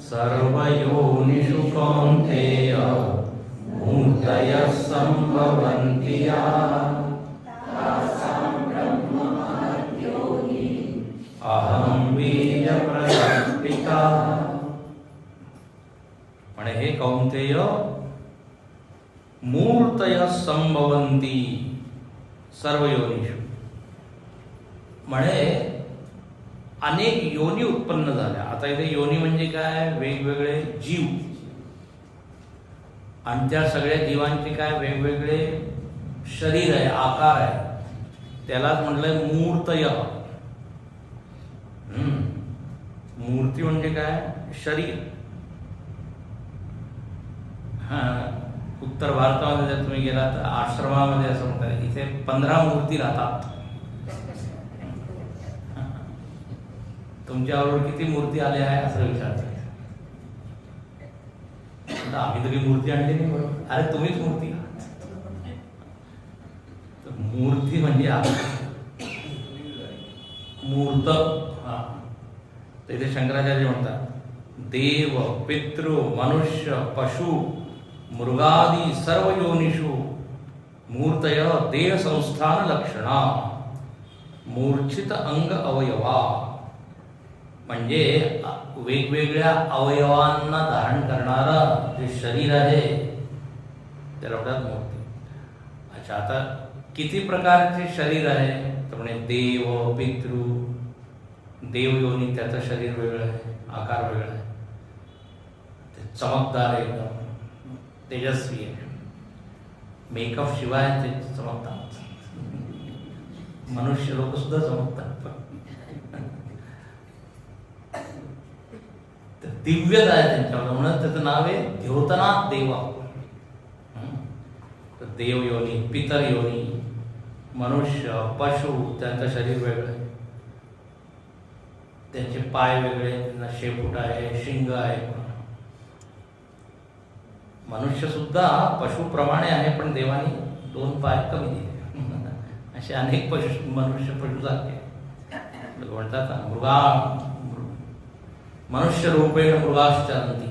सर्वयोनिषु कौन्तेय मूर्तयः संभवन्ति अहं बीजप्रदः पिता. म्हणे हे कौंतेय, मूर्तयः संभवन्ति सर्व योनिषु, म्हणे अनेक योनी उत्पन्न झाल्या. आता इथे योनी म्हणजे काय, वेगवेगळे जीव, आणि त्या सगळ्या जीवांचे काय वेगवेगळे शरीर आहे, आकार आहे. त्यालाच म्हटलंय मूर्तय. मूर्ती म्हणजे काय, शरीर. उत्तर भारतामध्ये जर तुम्ही गेला तर आश्रमामध्ये असं म्हणतात, इथे 15 मूर्ती राहतात. तुमच्याबरोबर किती मूर्ती आल्या आहे असं विचारतात. आम्ही तरी मूर्ती आणली नाही. बरोबर, अरे तुम्हीच मूर्ती आहात. मूर्ती म्हणजे मूर्त. तर इथे शंकराचार्य म्हणतात, देव पितृ मनुष्य पशु मृगादी सर्व योनिषु मूर्तय देह संस्थान लक्षणा मूर्छित अंग अवयवा. म्हणजे वेगवेगळ्या अवयवांना धारण करणारं जे शरीर आहे त्याला म्हणतात मूर्ती. अच्छा, आता किती प्रकारचे शरीर आहे तर म्हणे देव पितृ. देव योनी त्याचं शरीर वेगळं आहे, आकार वेगळा आहे, ते चमकदार आहे, एकदम तेजस्वी आहे, मेकअप शिवाय ते चमकतात. मनुष्य लोक सुद्धा चमकतात. दिव्यता आहे त्यांच्यावर, म्हणून त्याचं नाव आहे द्योतनाथ देवा. तर देव योनी, पितर योनी, मनुष्य पशु त्यांचं शरीर वेगळं आहे, त्यांचे पाय वेगळे, त्यांना शेपूट आहे, शिंग आहे. मनुष्य सुद्धा पशुप्रमाणे आहे, पण देवाने 2 पाय कमी दिले. असे अनेक मनुष्य पशुसारखे म्हणतात ना, मृगा मनुष्य रूपेण मृगाश्चरन्ति.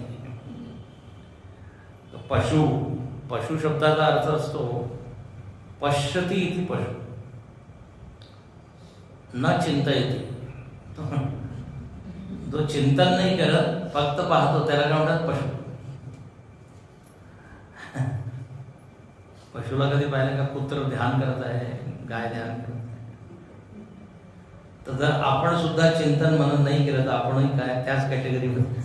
पशु, पशु शब्दाचा अर्थ असतो पश्यति इति पशु, न चिंतयति. जो चिंतन नाही करत, फक्त पाहतो, त्याला काय म्हणतात पशु. पशुला कधी पाहिलं का कुत्र ध्यान करत आहे, गाय ध्यान करत आहे. तर जर आपण सुद्धा चिंतन म्हणून नाही केलं तर आपणही काय त्याच कॅटेगरीमध्ये.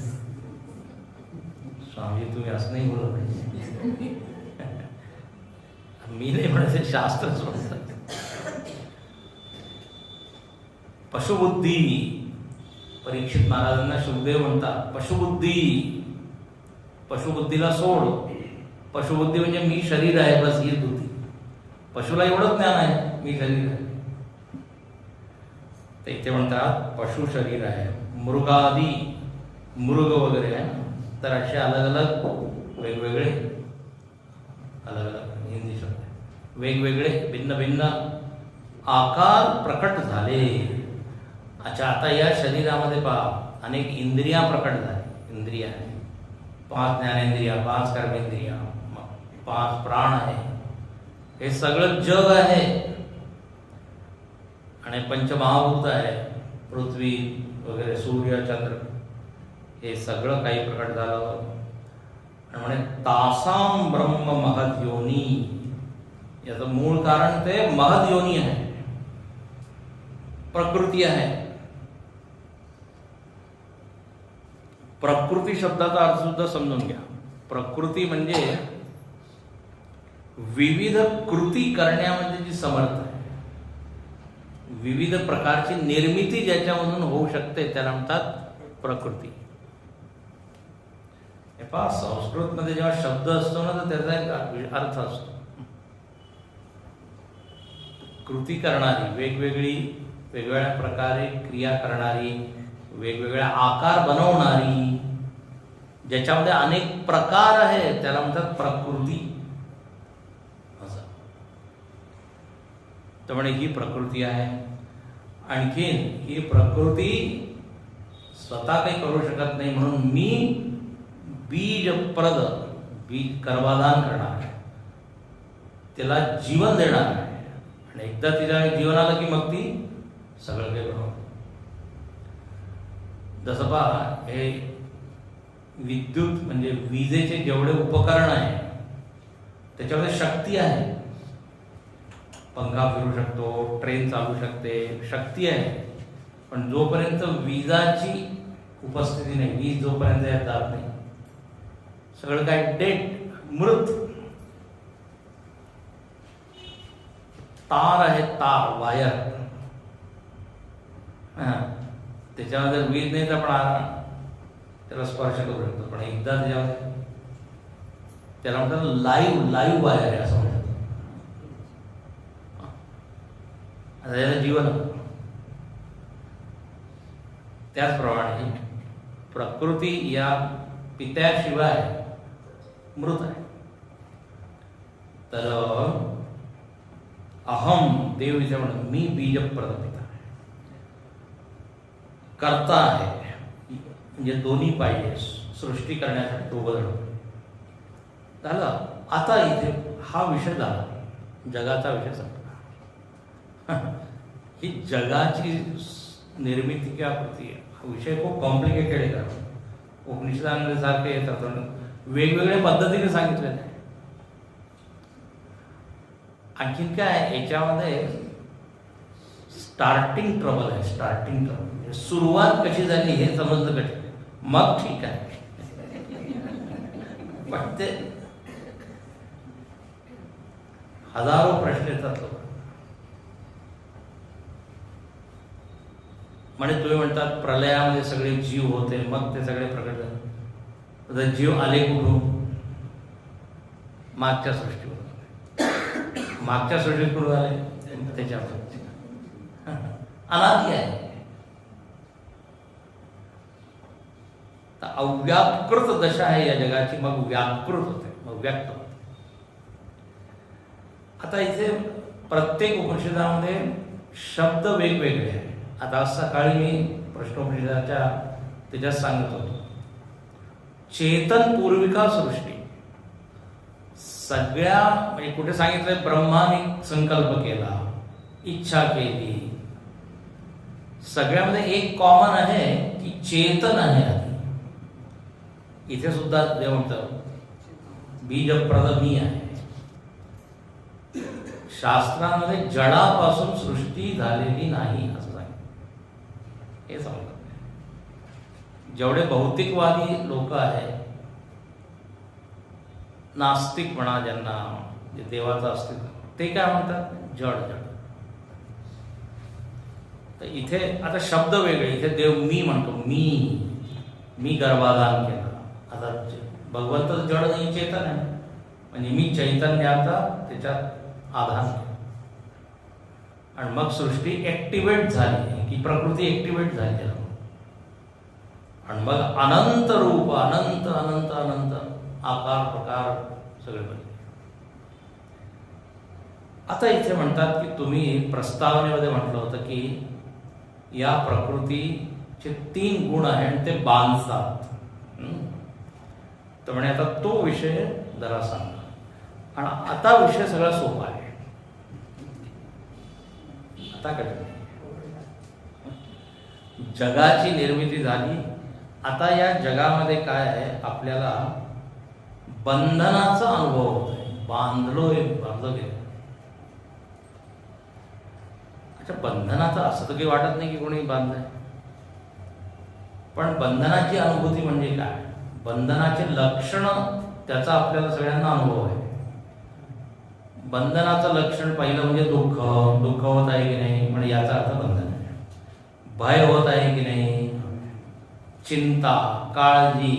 स्वामी तुम्ही असं नाही बोलत पाहिजे. मी नाही म्हणत, शास्त्रच म्हणतात. पशुबुद्धी, परीक्षित महाराजांना शुकदेव म्हणतात पशुबुद्धी. पशुबुद्धीला सोड. पशुबुद्धी म्हणजे मी शरीर आहे, बस हीच बुद्धी. पशुला एवढंच ज्ञान आहे मी शरीर आहे. तर इथे म्हणतात पशु शरीर आहे, मृगादी, मृग वगैरे आहे. तर असे अलग अलग वेगवेगळे, अलग अलग हिंदी शब्द, वेगवेगळे भिन्न भिन्न आकार प्रकट झाले. अच्छा, आता या शरीरामध्ये पहा अनेक इंद्रिया प्रकट झाल्या. इंद्रिया आहे 5 ज्ञानेंद्रिया, 5 कर्मेंद्रिया, 5 प्राण आहे. हे सगळं जग आहे. आणि पंचमहाभूत आहे, पृथ्वी वगैरे, सूर्य चंद्र, हे सगळं काही प्रकट झालं. आणि म्हणे तासाम ब्रह्म महद्योनी. याचं मूळ कारण ते महद्योनी आहे, प्रकृती आहे. प्रकृती शब्दाचा अर्थ सुद्धा समजून घ्या. प्रकृती म्हणजे विविध कृती करण्यामध्ये जी समर्थ आहे, विविध प्रकारची निर्मिती ज्याच्यामधून होऊ शकते त्याला म्हणतात प्रकृती. हे पहा, संस्कृतमध्ये जेव्हा शब्द असतो ना तर त्याचा एक अर्थ असतो. कृती करणारी, वेगवेगळ्या प्रकारे क्रिया करणारी, वेगवेगळ्या आकार बनवणारी, ज्याच्यामध्ये अनेक प्रकार आहेत त्याला म्हणतात प्रकृती. असं त्यामुळे ही प्रकृती आहे. आणखीन ही प्रकृती स्वतः काही करू शकत नाही, म्हणून मी बीजप्रद, बीज गर्भाधान करणार, त्याला जीवन देणार आहे. आणि एकदा तिला जीवन आलं की मग ती सगळं काही बनवते. जसं पहा, हे विद्युत म्हणजे विजेचे जेवढे उपकरण आहे त्याच्यामध्ये शक्ती आहे. पंखा फिरू शकतो, ट्रेन चालू शकते, शक्ती आहे. पण जोपर्यंत विजाची उपस्थिती नाही, वीज जोपर्यंत यात जात नाही, सगळं काय डेड, मृत. तार आहे, तार, वायर, त्याच्यामध्ये जर वीज नाही तर आपण त्याला स्पर्श करू शकतो. पण एकदा त्याच्यामध्ये त्याला म्हणतात लाईव्ह वायर आहे असं म्हणतात. त्याचं जीवन. त्याचप्रमाणे प्रकृती या पित्याशिवाय मृत आहे. तर अहम देव इथे म्हणून मी बीजप्रद पिता आहे, कर्ता आहे. म्हणजे दोन्ही पाहिजे सृष्टी करण्यासाठी, दोघं झालं. आता इथे हा विषय झाला, जगाचा विषय संपला. ही जगाची निर्मिती किंवा कृती हा विषय खूप कॉम्प्लिकेटेड आहे. कारण उपनिषदांमध्ये सारखे येतात, वेगवेगळ्या पद्धतीने सांगितलेलं आहे. आणखीन काय याच्यामध्ये स्टार्टिंग ट्रबल आहे. स्टार्टिंग ट्रबल म्हणजे सुरुवात कशी झाली हे समजलं कठीण, मग ठीक आहे. पण ते हजारो प्रश्न येतात लोक. म्हणजे तुम्ही म्हणतात प्रलयामध्ये सगळे जीव होते, मग ते सगळे प्रकट झाले. तर जीव आले कुठून? मागच्या सृष्टीवर. मागच्या सृष्टीत कुठून आले? त्याच्यावर अनादि आहे. तर अव्याकृत दशा आहे या जगाची, मग व्याकृत होते, मग व्यक्त होते. आता इथे प्रत्येक उपनिषदामध्ये शब्द वेगवेगळे आहेत. आता सकाळी मी प्रश्नोपनिषदाच्या त्याच्यात सांगत होतो, चेतन पूर्विका सृष्टी सगळ्या, म्हणजे कुठे सांगितलंय ब्रह्माने संकल्प केला, इच्छा केली. सगळ्यामध्ये एक कॉमन आहे की चेतन आहे आधी. इथे सुद्धा देव म्हणतं बीजप्रद मी आहे. शास्त्रांमध्ये जडापासून सृष्टी झालेली नाही असं सांगितलं. हे समजलं. जेवढे भौतिकवादी लोक आहेत, नास्तिक म्हणा ज्यांना, जे देवाचं अस्तित्व, ते काय म्हणतात? जड जड. तर इथे आता शब्द वेगळे. इथे देव मी म्हणतो, मी गर्भाधान केलं. आता भगवंत जड नाही, चेतन आहे. म्हणजे मी चैतन्याचा त्याच्यात आधार केला. आणि मग सृष्टी ऍक्टिवेट झाली की प्रकृती ऍक्टिवेट झाली त्याला. आणि मग अनंत रूप, अनंत अनंत अनंत आकार प्रकार सगळे बनले. आता इथे म्हणतात की तुम्ही प्रस्तावनेमध्ये म्हटलं होतं की या प्रकृतीचे 3 गुण आहे आणि ते बांधतात. तर म्हणे आता तो विषय जरा सांगा. आणि आता विषय सगळा सोपा आहे. आता काय जगाची निर्मिती झाली. आता या जगामध्ये काय आहे, आपल्याला बंधनाचा अनुभव होत आहे. बांधलं गेलं. अच्छा, बंधनाचं असं तर काही वाटत नाही की कोणी बांधलंय. पण बंधनाची अनुभूती म्हणजे काय, बंधनाचे लक्षण, त्याचा आपल्याला सगळ्यांना अनुभव आहे. बंधनाचं लक्षण पहिलं म्हणजे दुःख. दुःख होत आहे की नाही म्हणजे याचा अर्थ बंधन आहे. भय होत आहे की नाही, चिंता, काळजी,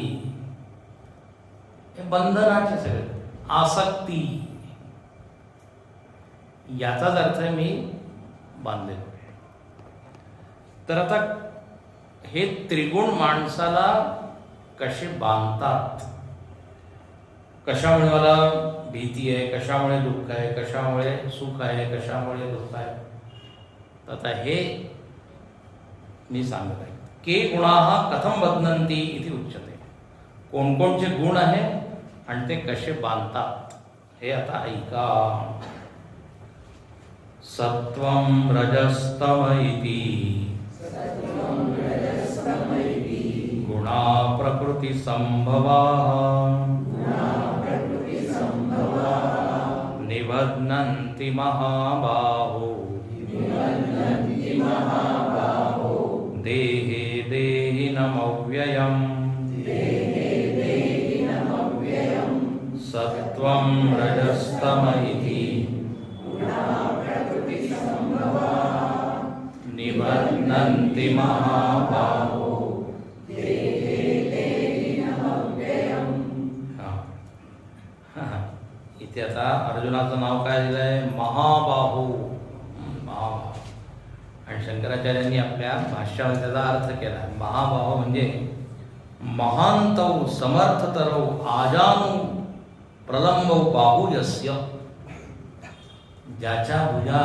हे बंधनाचे सगळे. आसक्ती, याचाच अर्थ आहे मी बांधलेलो. तर आता हे त्रिगुण माणसाला कसे बांधतात, कशामुळे मला भीती आहे, कशामुळे दुःख आहे, कशामुळे सुख आहे, कशामुळे दुःख आहे, तर आता हे मी सांगत आहे. के गुणाः कथम बध्नन्ति इति उच्यते. कोणकोणचे गुण आहे आणि ते कसे बांधतात हे आता ऐका. सत्वं रजस्तम इति गुणा प्रकृति संभवाः निबध्नन्ति महाबाहो देहे देहिनमव्ययम्. सत्वं रजस्तम इति निबध्नन्ति महाबाहो. इथे आता अर्जुनाचं नाव काय दिलं आहे? महाबाहू. महाबाहू. आणि शंकराचार्यांनी आपल्या भाष्यामध्ये त्याचा अर्थ केला. महाबाहू म्हणजे महांतौ समर्थतरौ आजानु प्रलंबौ बाहू यस्य. ज्याच्या भुजा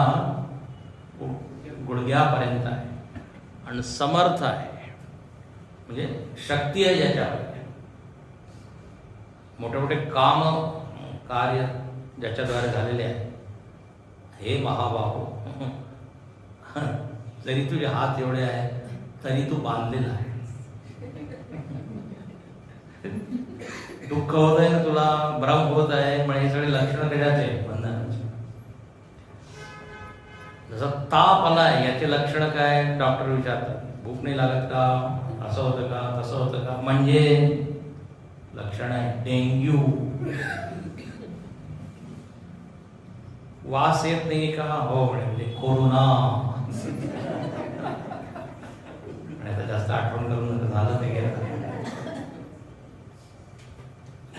गुडघ्यापर्यंत आहे आणि समर्थ आहे, म्हणजे शक्ती आहे ज्याच्यामध्ये, मोठे मोठे काम कार्य ज्याच्याद्वारे झालेले आहे, हे महाबाहू. जरी तुझे हात एवढे आहे तरी तू बांधलेला आहे. दुःख होत आहे ना तुला, भ्रम होत आहे, म्हणजे हे सगळे लक्षणं कशाचे? बंधनाचे. जसं ताप आला आहे याचे लक्षणं काय? डॉक्टर विचारतात. भूक नाही लागत का, असं होतं का, तसं होतं का, म्हणजे लक्षण आहे डेंग्यू. वास येत नाही का? हो म्हणजे कोरोना. आता जास्त आठवण करून झालं ते गेलं.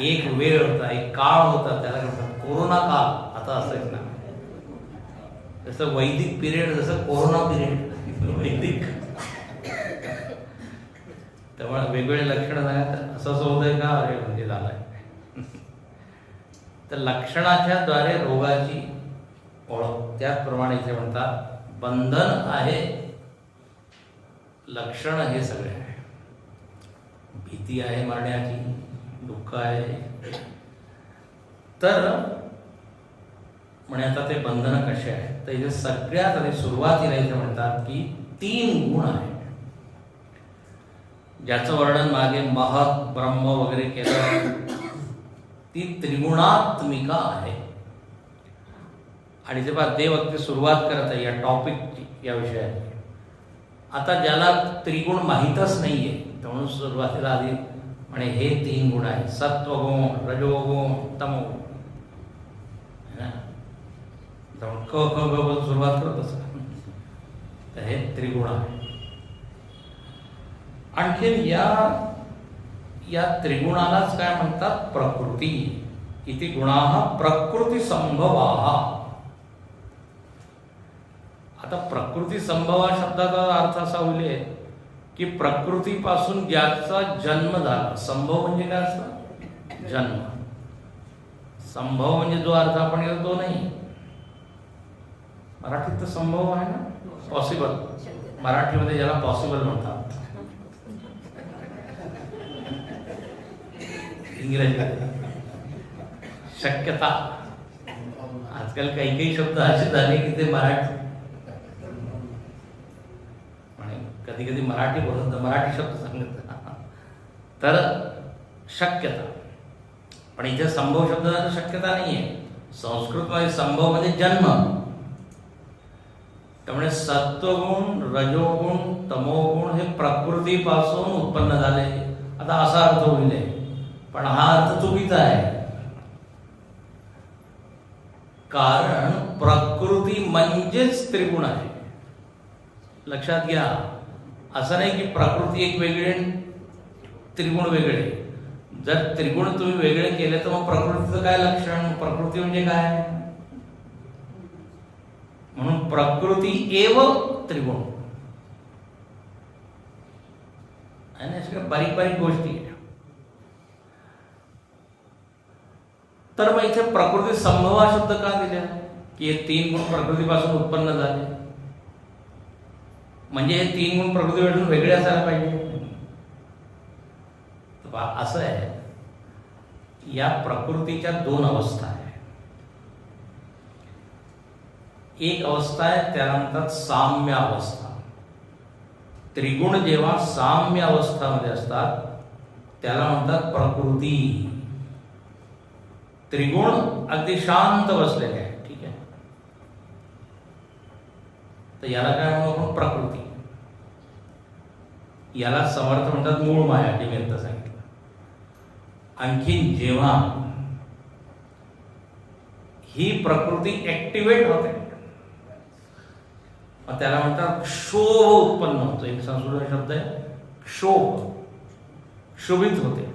एक वेळ होता, एक काळ होता, त्याला म्हणतात कोरोना काळ. आता असंच ना, जसं वैदिक पिरियड, जसं कोरोना पिरियड वैदिक. त्यामुळे वेगवेगळे लक्षणं सांगतात. असं असं होतंय का? अरे म्हणजे झालंय. तर लक्षणाच्या द्वारे रोगाची ओळख. त्याचप्रमाणे इथे म्हणतात बंधन आहे, लक्षण हे सगळे आहे. भीती आहे मरण्याची, दुःख आहे. तर म्हणे आता ते बंधन कसे आहे, तर इथे सगळ्यात आधी सुरुवातीला इथे म्हणतात की 3 गुण आहे, ज्याचं वर्णन मागे महत ब्रह्म वगैरे केलं. ती त्रिगुणात्मिका आहे. आणि जेव्हा देव अगदी सुरुवात करत आहे या टॉपिकची, या विषयाची, आता ज्याला त्रिगुण माहीतच नाहीये, म्हणून सुरुवातीला आधी म्हणे हे 3 गुण आहे. सत्वगुण, रजोगुण, तमोगुण. क ख ग सुरुवात करत असत. तर हे त्रिगुण आहे. आणखीन या त्रिगुणालाच काय म्हणतात? प्रकृती. इति गुणाः प्रकृती संभवाः. आता प्रकृती संभवा शब्दाचा अर्थ असा होईल की प्रकृतीपासून ज्याचा जन्म झाला. संभव म्हणजे काय असतं? जन्म. संभव म्हणजे जो अर्थ आपण घेतो तो नाही. मराठीत तर संभव आहे ना, पॉसिबल. मराठीमध्ये ज्याला पॉसिबल म्हणतात, इंग्रजीमध्ये शक्यता. आजकाल काही काही शब्द असे झाले की ते मराठी, कधी कधी मराठी बोलत मराठी शब्द सांगत. तर शक्यता. पण इथे संभव शब्दाला शक्यता नाहीये. संस्कृतमध्ये संभव म्हणजे जन्म. त्यामुळे सत्वगुण, रजोगुण, तमोगुण हे प्रकृतीपासून उत्पन्न झाले. आता असा अर्थ होईल, पण हा अर्थ चुकीचा आहे. कारण प्रकृती म्हणजेच त्रिगुण आहे. लक्षात घ्या, असं नाही की प्रकृती एक वेगळी आणि त्रिगुण वेगळे. जर त्रिगुण तुम्ही वेगळे केले तर मग प्रकृतीचं काय लक्षण? प्रकृती म्हणजे काय? म्हणून प्रकृती एव त्रिगुण आणि सगळ्या बारीक बारीक गोष्टी आहे. तर मग इथे प्रकृती संभव हा शब्द का दिला की हे 3 गुण प्रकृतीपासून उत्पन्न झाले, म्हणजे हे 3 गुण प्रकृतीपासून वेगळे असायला पाहिजे. असं आहे, या प्रकृतीच्या 2 अवस्था आहे. एक अवस्था आहे त्याला म्हणतात साम्य अवस्था. त्रिगुण जेव्हा साम्य अवस्थामध्ये असतात त्याला म्हणतात प्रकृती. त्रिगुण अगदी शांत बसलेले आहे, ठीक आहे, तर याला काय म्हणू आपण? प्रकृती. याला समर्थ म्हणतात मूळ माया, जे मी आता सांगितलं. आणखी जेव्हा ही प्रकृती ऍक्टिव्हेट होते त्याला म्हणतात क्षोभ उत्पन्न होतो. एक संस्कृत शब्द आहे क्षोभ, क्षोभित होते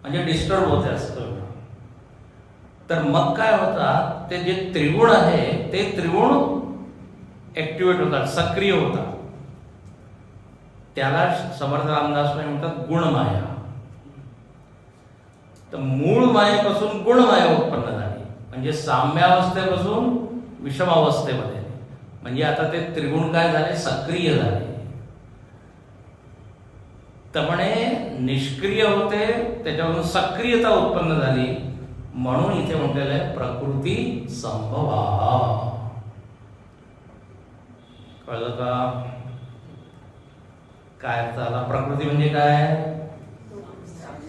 म्हणजे डिस्टर्ब होते असतं. तर मग काय होतात, ते जे त्रिगुण आहे ते त्रिगुण ऍक्टिव्हेट होतात, सक्रिय होतात. त्याला समर्थ रामदास म्हणतात गुणमाया. तर मूळ मायेपासून गुणमाया उत्पन्न झाली, म्हणजे साम्यावस्थेपासून विषमावस्थेमध्ये. म्हणजे आता ते त्रिगुण काय झाले? सक्रिय झाले. त्यामुळे निष्क्रिय होते, त्याच्यावरून सक्रियता उत्पन्न झाली. म्हणून इथे म्हटलेलं आहे प्रकृती संभवा. कळलं का? काय अर्थ आला? प्रकृती म्हणजे काय?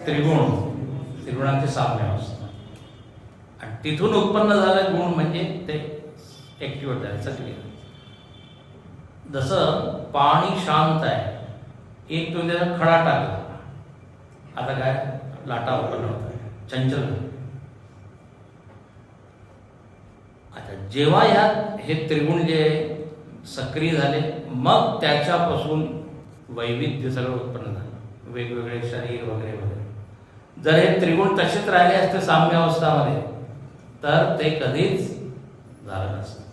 त्रिगुण, त्रिगुणांची साम्य अवस्था. आणि तिथून उत्पन्न झालं गुण म्हणजे ते ऍक्टिव्हेट झाले, सक्रिय. जसं पाणी शांत आहे, एक तुम्ही त्याला खडा टाकला, आता काय? लाटा उत्पन्न होत आहे, चंचल. आता जेव्हा यात हे त्रिगुण जे सक्रिय झाले, मग त्याच्यापासून वैविध्य सगळं उत्पन्न झालं, वेगवेगळे शरीर वगैरे वगैरे. जर हे त्रिगुण तसेच राहिले असते साम्य अवस्थामध्ये तर ते कधीच झालं नसतं.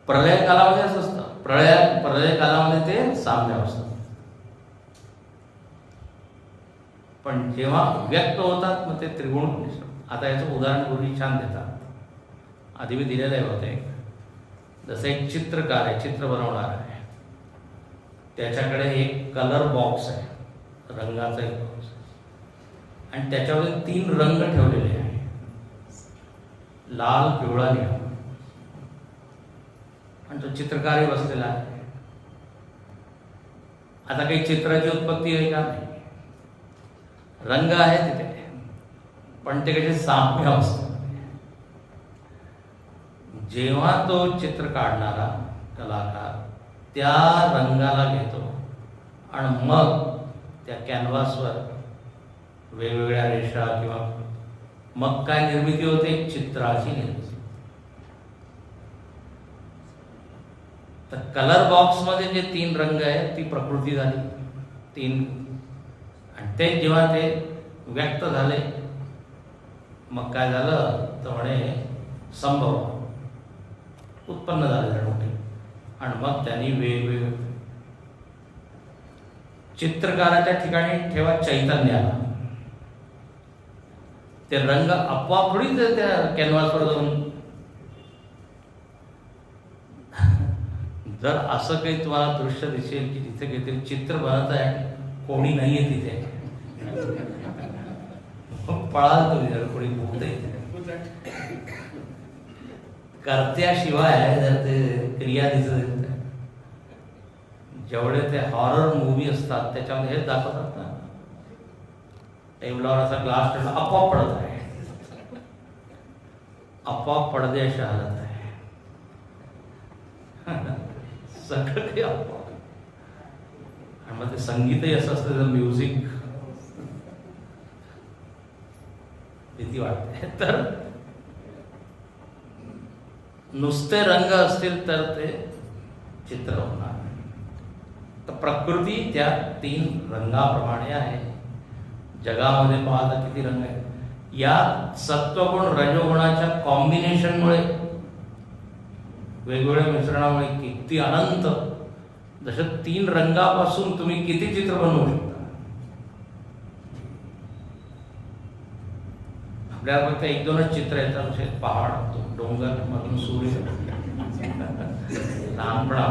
प्रलय कालामध्ये असं असतं, प्रलय कालामध्ये ते साम्य अवस्था. पण जेव्हा व्यक्त होतात मग ते त्रिगुण. आता याचं उदाहरण गुरुजी छान देतात. आधी मी दिलेलं आहे होते. जसं एक चित्रकार आहे, चित्र बनवणार आहे, त्याच्याकडे एक कलर बॉक्स आहे, रंगाचा एक बॉक्स, आणि त्याच्यावर 3 रंग ठेवलेले आहे, लाल, पिवळा, निळा. आणि तो चित्रकारही बसलेला आहे. आता काही चित्राची उत्पत्ती आहे का? नाही. रंग आहे तिथे, पण ते कसे साम्य अवस्था. जेव्हा तो चित्र काढणारा कलाकार त्या रंगाला घेतो आणि मग त्या कॅनव्हासवर वेगवेगळ्या रेषा किंवा मग काय निर्मिती होते? चित्राची निर्मिती. तर कलर बॉक्समध्ये जे 3 रंग आहे ती प्रकृती झाली 3. आणि ते जेव्हा ते व्यक्त झाले मग काय झालं तर म्हणे संभव उत्पन्न झाले मोठे. आणि मग त्यांनी वेगवेगळे चित्रकाराच्या ठिकाणी ठेवा चैतन्याला. ते रंग आपोआप थोडीच त्या कॅनव्हासवर जाऊन. जर असं काही तुम्हाला दृश्य दिसेल की तिथे काहीतरी चित्र बनत आहे, कोणी नाहीये तिथे, पळाल तुम्ही जर कोणी भूत आहे करत्याशिवाय जर ते क्रिया दिसत. जेवढे ते हॉरर मूवी असतात त्याच्यामध्ये हे दाखवतात ना, टेबलावर असा ग्लास ठेवला आपोआप पडत आहे, आपोआप पडदे अशी हालत आहे, सगळं काही आपोआप. आणि मग ते संगीतही असं असतं, म्युझिक, भीती वाटते. तर नुसते रंग असतील तर ते चित्र होणार. तर प्रकृती त्या 3 रंगाप्रमाणे आहे. जगामध्ये पाहता किती रंग आहेत. या सत्वगुण रजोगुणाच्या कॉम्बिनेशनमुळे, वेगवेगळ्या मिश्रणामुळे किती अनंत, जसे 3 रंगापासून तुम्ही किती चित्र बनवू शकता. आपल्याला फक्त 1-2च चित्र येतात, असे पहाड, डोंगर मधून सूर्य, लहानपणा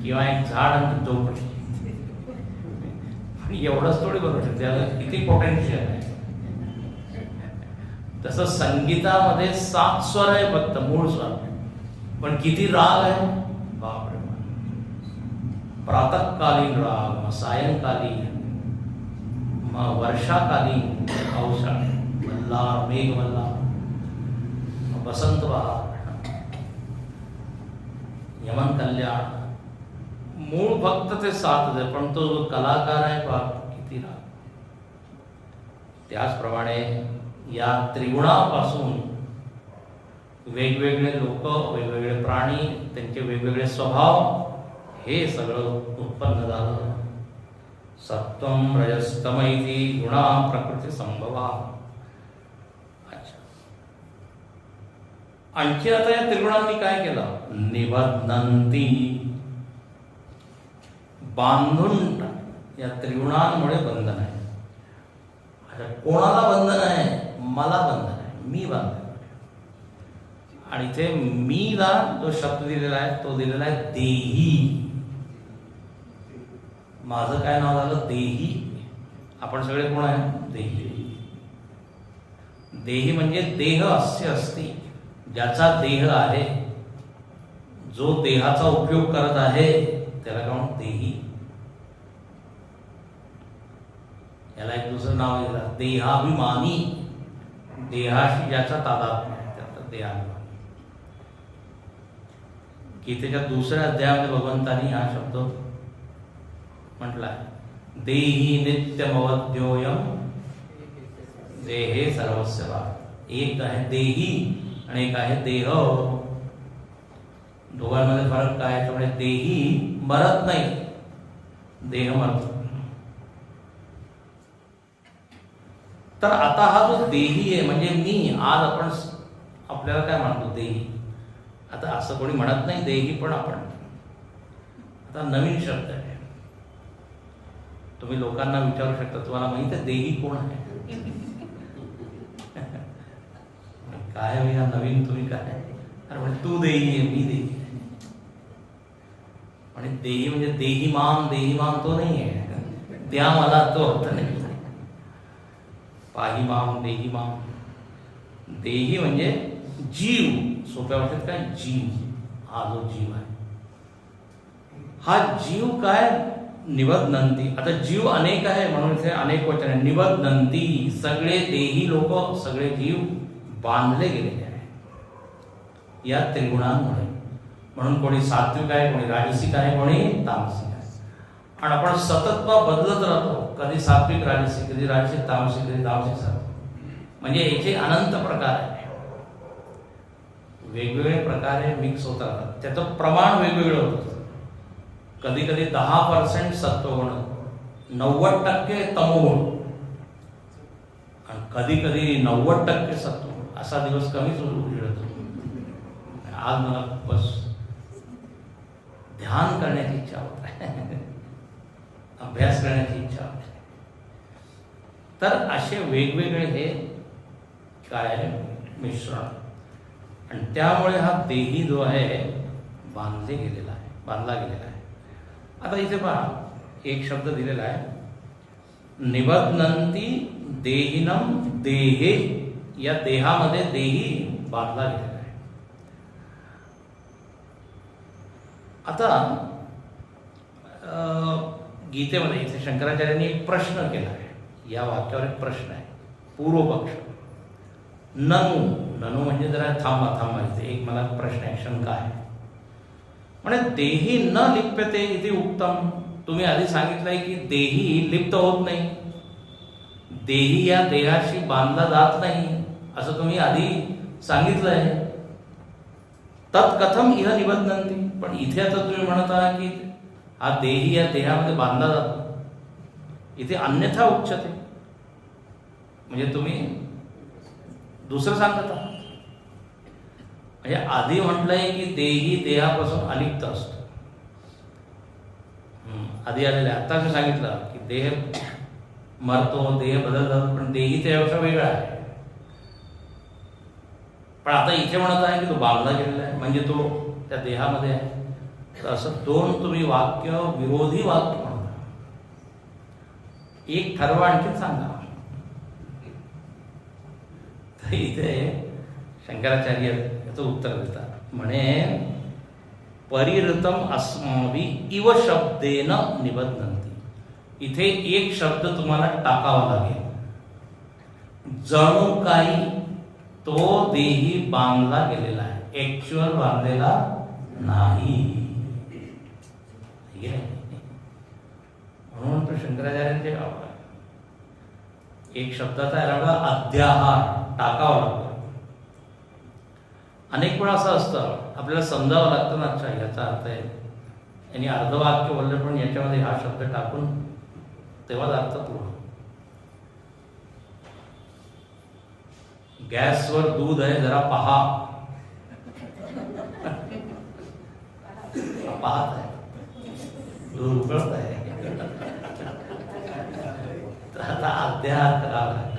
किंवा एक झाड आणि झोपडी. एवढंच थोडी बनवू शकते, त्याला किती पोटेन्शियल आहे. तसं संगीतामध्ये 7 स्वर आहे फक्त, मूळ स्वर, पण किती राग आहे बापरे. प्रातःकालीन राग, मग सायंकालीन, मग वर्षाकालीन पावसाळा, मल्हार, मेघ मल्हार, बसंत बहार, यमन कल्याण. मूळ फक्त ते 7 आहे, पण तो जो कलाकार आहे पहा किती राग. त्याचप्रमाणे या त्रिगुणापासून वेगवेगळे लोक, वेगवेगळे प्राणी, त्यांचे वेगवेगळे स्वभाव, हे सगळं उत्पन्न झालं. सत्वं रजस्तम इति गुणा प्रकृती संभवा. अच्छा, आणखी आता या त्रिगुणांनी काय केलं? निबध्नन्ति, बांधून टाक. या त्रिगुणांमुळे बंधन आहे. आता कोणाला बंधन आहे? मला बंधन आहे, मी बंधन. आणि इथे मीला जो शब्द दिलेला आहे तो दिलेला आहे देही. माझं काय नाव झालं? देही. आपण सगळे कोण आहे? देही. देही म्हणजे देह अस्य अस्ति, ज्याचा देह आहे, जो देहाचा उपयोग करत आहे त्याला काय म्हणतात? देही. याला एक दुसरं नाव दिलं देहाभिमानी. देहाशी ज्याचा तादात्म्य आहे त्याला देहाभिमानी. गीतेच्या 2ऱ्या अध्यायामध्ये भगवंतांनी हा शब्द म्हटलाय. देही नित्यमवद्योयम देहे सर्वस्य वा. एक आहे देही आणि एक आहे देह. दोघांमध्ये फरक काय? त्यामुळे देही मरत नाही, देह मरतो. तर आता हा जो देही आहे म्हणजे मी, आज आपण आपल्याला काय म्हणतो? देही. आता असं कोणी म्हणत नाही देही, पण आपण आता नवीन शब्द आहे. तुम्ही लोकांना विचारू शकता, तुम्हाला माहित आहे देही कोण आहे? काय भैया नवीन तुम्ही काय? अरे म्हणजे तू देही आहे, मी देही आहे. आणि देही म्हणजे देहीमान तो नाही आहे, त्या मला तो अर्थ नाही. पाहिमाम, देहीमाम. देही म्हणजे जीव. सोप्या भाषेत काय? जीव. हा जो जीव आहे, हा जीव काय? निबध्नन्ति. आता जीव अनेक आहे म्हणून इथे अनेक वचन आहे. निबध्नन्ति, सगळे देही लोक, सगळे जीव बांधले गेलेले आहे या त्रिगुणांमुळे. म्हणून कोणी सात्विक आहे, कोणी राजसिक आहे, कोणी तामसिक आहे. आणि आपण सतत बदलत राहतो, कधी सात्विक राजसिक, कधी राजसिक तामसिक, कधी तामसिक सात्विक. म्हणजे याचे अनंत प्रकार आहे, वेगवेगळे प्रकारे मिक्स होत राहतात. त्याचं प्रमाण वेगवेगळं होतं. कधी कधी 10% सत्वगुण, 90% तमोगुण, आणि कधी कधी 90% सत्वगुण. असा दिवस कमीच उजळतो. आज मला बस ध्यान करण्याची इच्छा होत आहे, अभ्यास करण्याची इच्छा होते. तर असे वेगवेगळे हे काय आहे? मिश्रण. आणि त्यामुळे हा देही जो आहे बांधला गेलेला आहे. आता इथे पहा, एक शब्द दिलेला आहे, निबध्नन्ति देहिनम देहे. या देहामध्ये देही बांधला गेलेला आहे. आता गीतेमध्ये इथे शंकराचार्यांनी एक प्रश्न केला आहे. या वाक्यावर एक प्रश्न आहे, पूर्वपक्ष. ननु म्हणजे जरा थांबा इथे एक मला प्रश्न आहे, शंका आहे. म्हणजे देही न लिप्यते इथे उत्तम. तुम्ही आधी सांगितलंय की देही लिप्त होत नाही, देही या देहाशी बांधला जात नाही, असं तुम्ही आधी सांगितलं आहे. तत्कथम इह निबद्धन्ति, पण इथे आता तुम्ही म्हणत आहात की हा देही या देहामध्ये बांधला जातो. इथे अन्यथा उच्चते, म्हणजे तुम्ही दुसरं सांगत आहात. म्हणजे आधी म्हटलंय की देही देहापासून अलिप्त असतो. आधी आलेलं आहे. आता मी सांगितलं की देह मरतो, देह बदलतो, पण देही त्यापेक्षा वेगळा आहे. पण आता इथे म्हणत आहे की तो बांधला गेलेला आहे, म्हणजे तो त्या देहामध्ये आहे. तर असं दोन तुम्ही वाक्य विरोधी वाक्य म्हणता. एक ठरवा आणखी सांगा. तर इथे शंकराचार्य याचं उत्तर देतात. म्हणे परिहृतम अस्माभि इव शब्देन निबद्धन्ति. इथे एक शब्द तुम्हाला टाकावा लागेल. जणू काही तो देही बांधला गेलेला आहे, ऍक्च्युअल बांधलेला नाही. म्हणून तो शंकराचार्यांचे एक शब्दाचा याला अध्याहार टाकावा लागतो. अनेक वेळा असं असतं, आपल्याला समजावं लागतं ना, अच्छा याचा अर्थ आहे, यांनी अर्धवाक्य बोललं पण याच्यामध्ये हा शब्द टाकून तेव्हाच अर्थ पूर्ण. गॅसवर दूध आहे, जरा पहा. पाहत आहे, दूध उकळत आहे. तर आता अध्याहार करावा लागेल.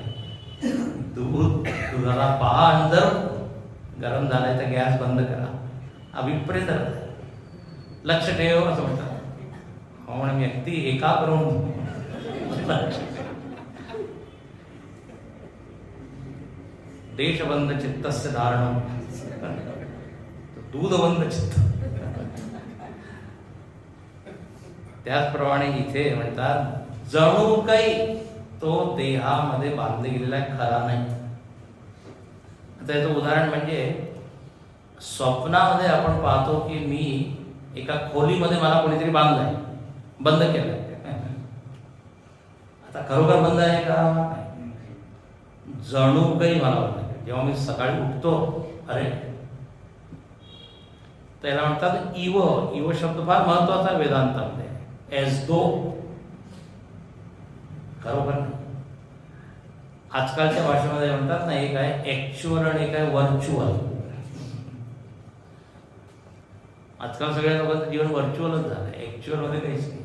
दुधाला पहा आणि जर गरम झालाय तर गॅस बंद करा. अभिप्रेत लक्ष ठेव असं म्हणतात. हो म्हणून व्यक्ती एका करून देशबंध चित्तस्य धारणम, दूधबंध चित्त. त्याचप्रमाणे इथे म्हणतात जणू काही तो देहामध्ये बांधले गेलेला खरा नाही. आता याचं उदाहरण म्हणजे स्वप्नामध्ये आपण पाहतो की मी एका खोलीमध्ये मला कोणीतरी बांधलंय, बंद केलंय. आता खरोखर बंद आहे का? जणू काही मला बंद केलं. जेव्हा मी सकाळी उठतो, अरे, त्याला म्हणतात इव. इव शब्द फार महत्वाचा वेदांतामध्ये. एज दो, खरोखर नाही. आजकालच्या भाषेमध्ये म्हणतात ना, एक आहे ऍक्च्युअल आणि एक आहे व्हर्च्युअल. आजकाल सगळ्या लोकांचं जीवन व्हर्च्युअलच झालं, ऍक्च्युअल मध्ये काहीच नाही.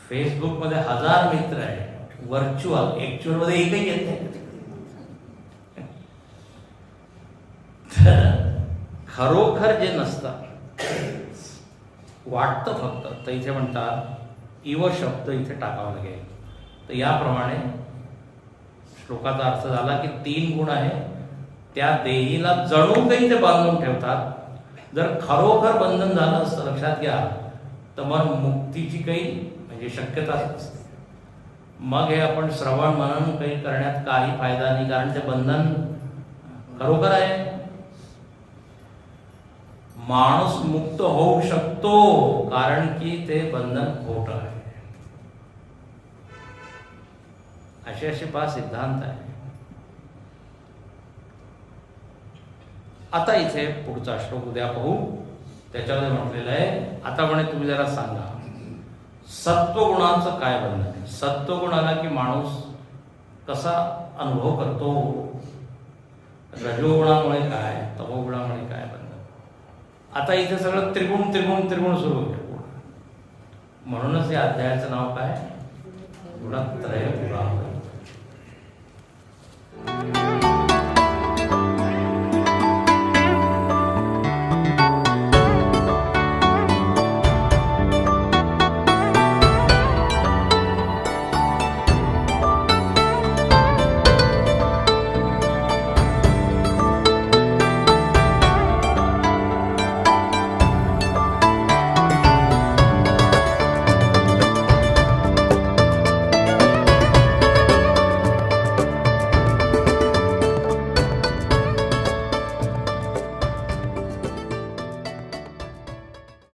फेसबुक मध्ये 1000 मित्र आहे, व्हर्च्युअल, ऍक्च्युअल मध्ये एकही येत नाही. खरोखर जे नसतं, वाटतं फक्त, तर इथे म्हणतात इव शब्द इथे टाकावा लागेल. तर याप्रमाणे श्लोकाचा अर्थ झाला की 3 गुण आहे, त्या देहीला जणू काही ते बांधून ठेवतात. जर खरोखर बंधन झालं असतं, लक्षात घ्या, तर मग मुक्तीची काही म्हणजे शक्यताच नसते. मग हे आपण श्रवण मनन काही करण्यात काही फायदा नाही, कारण ते बंधन खरोखर आहे. माणूस मुक्त होऊ शकतो कारण की ते बंधन खोटं आहे. असे 5 सिद्धांत आहे. आता इथे पुढचा श्लोक उद्या पाहू. त्याच्यामध्ये म्हटलेलं आहे, आता म्हणे तुम्ही जरा सांगा सत्वगुणांचं काय बंधन आहे. सत्वगुण आला की माणूस कसा अनुभव करतो, रजोगुणामुळे काय, तमोगुणामुळे काय बंधन. आता इथे सगळं त्रिगुण त्रिगुण त्रिगुण सुरू होते. म्हणूनच या अध्यायाचं नाव काय, गुणत्रय पुराण.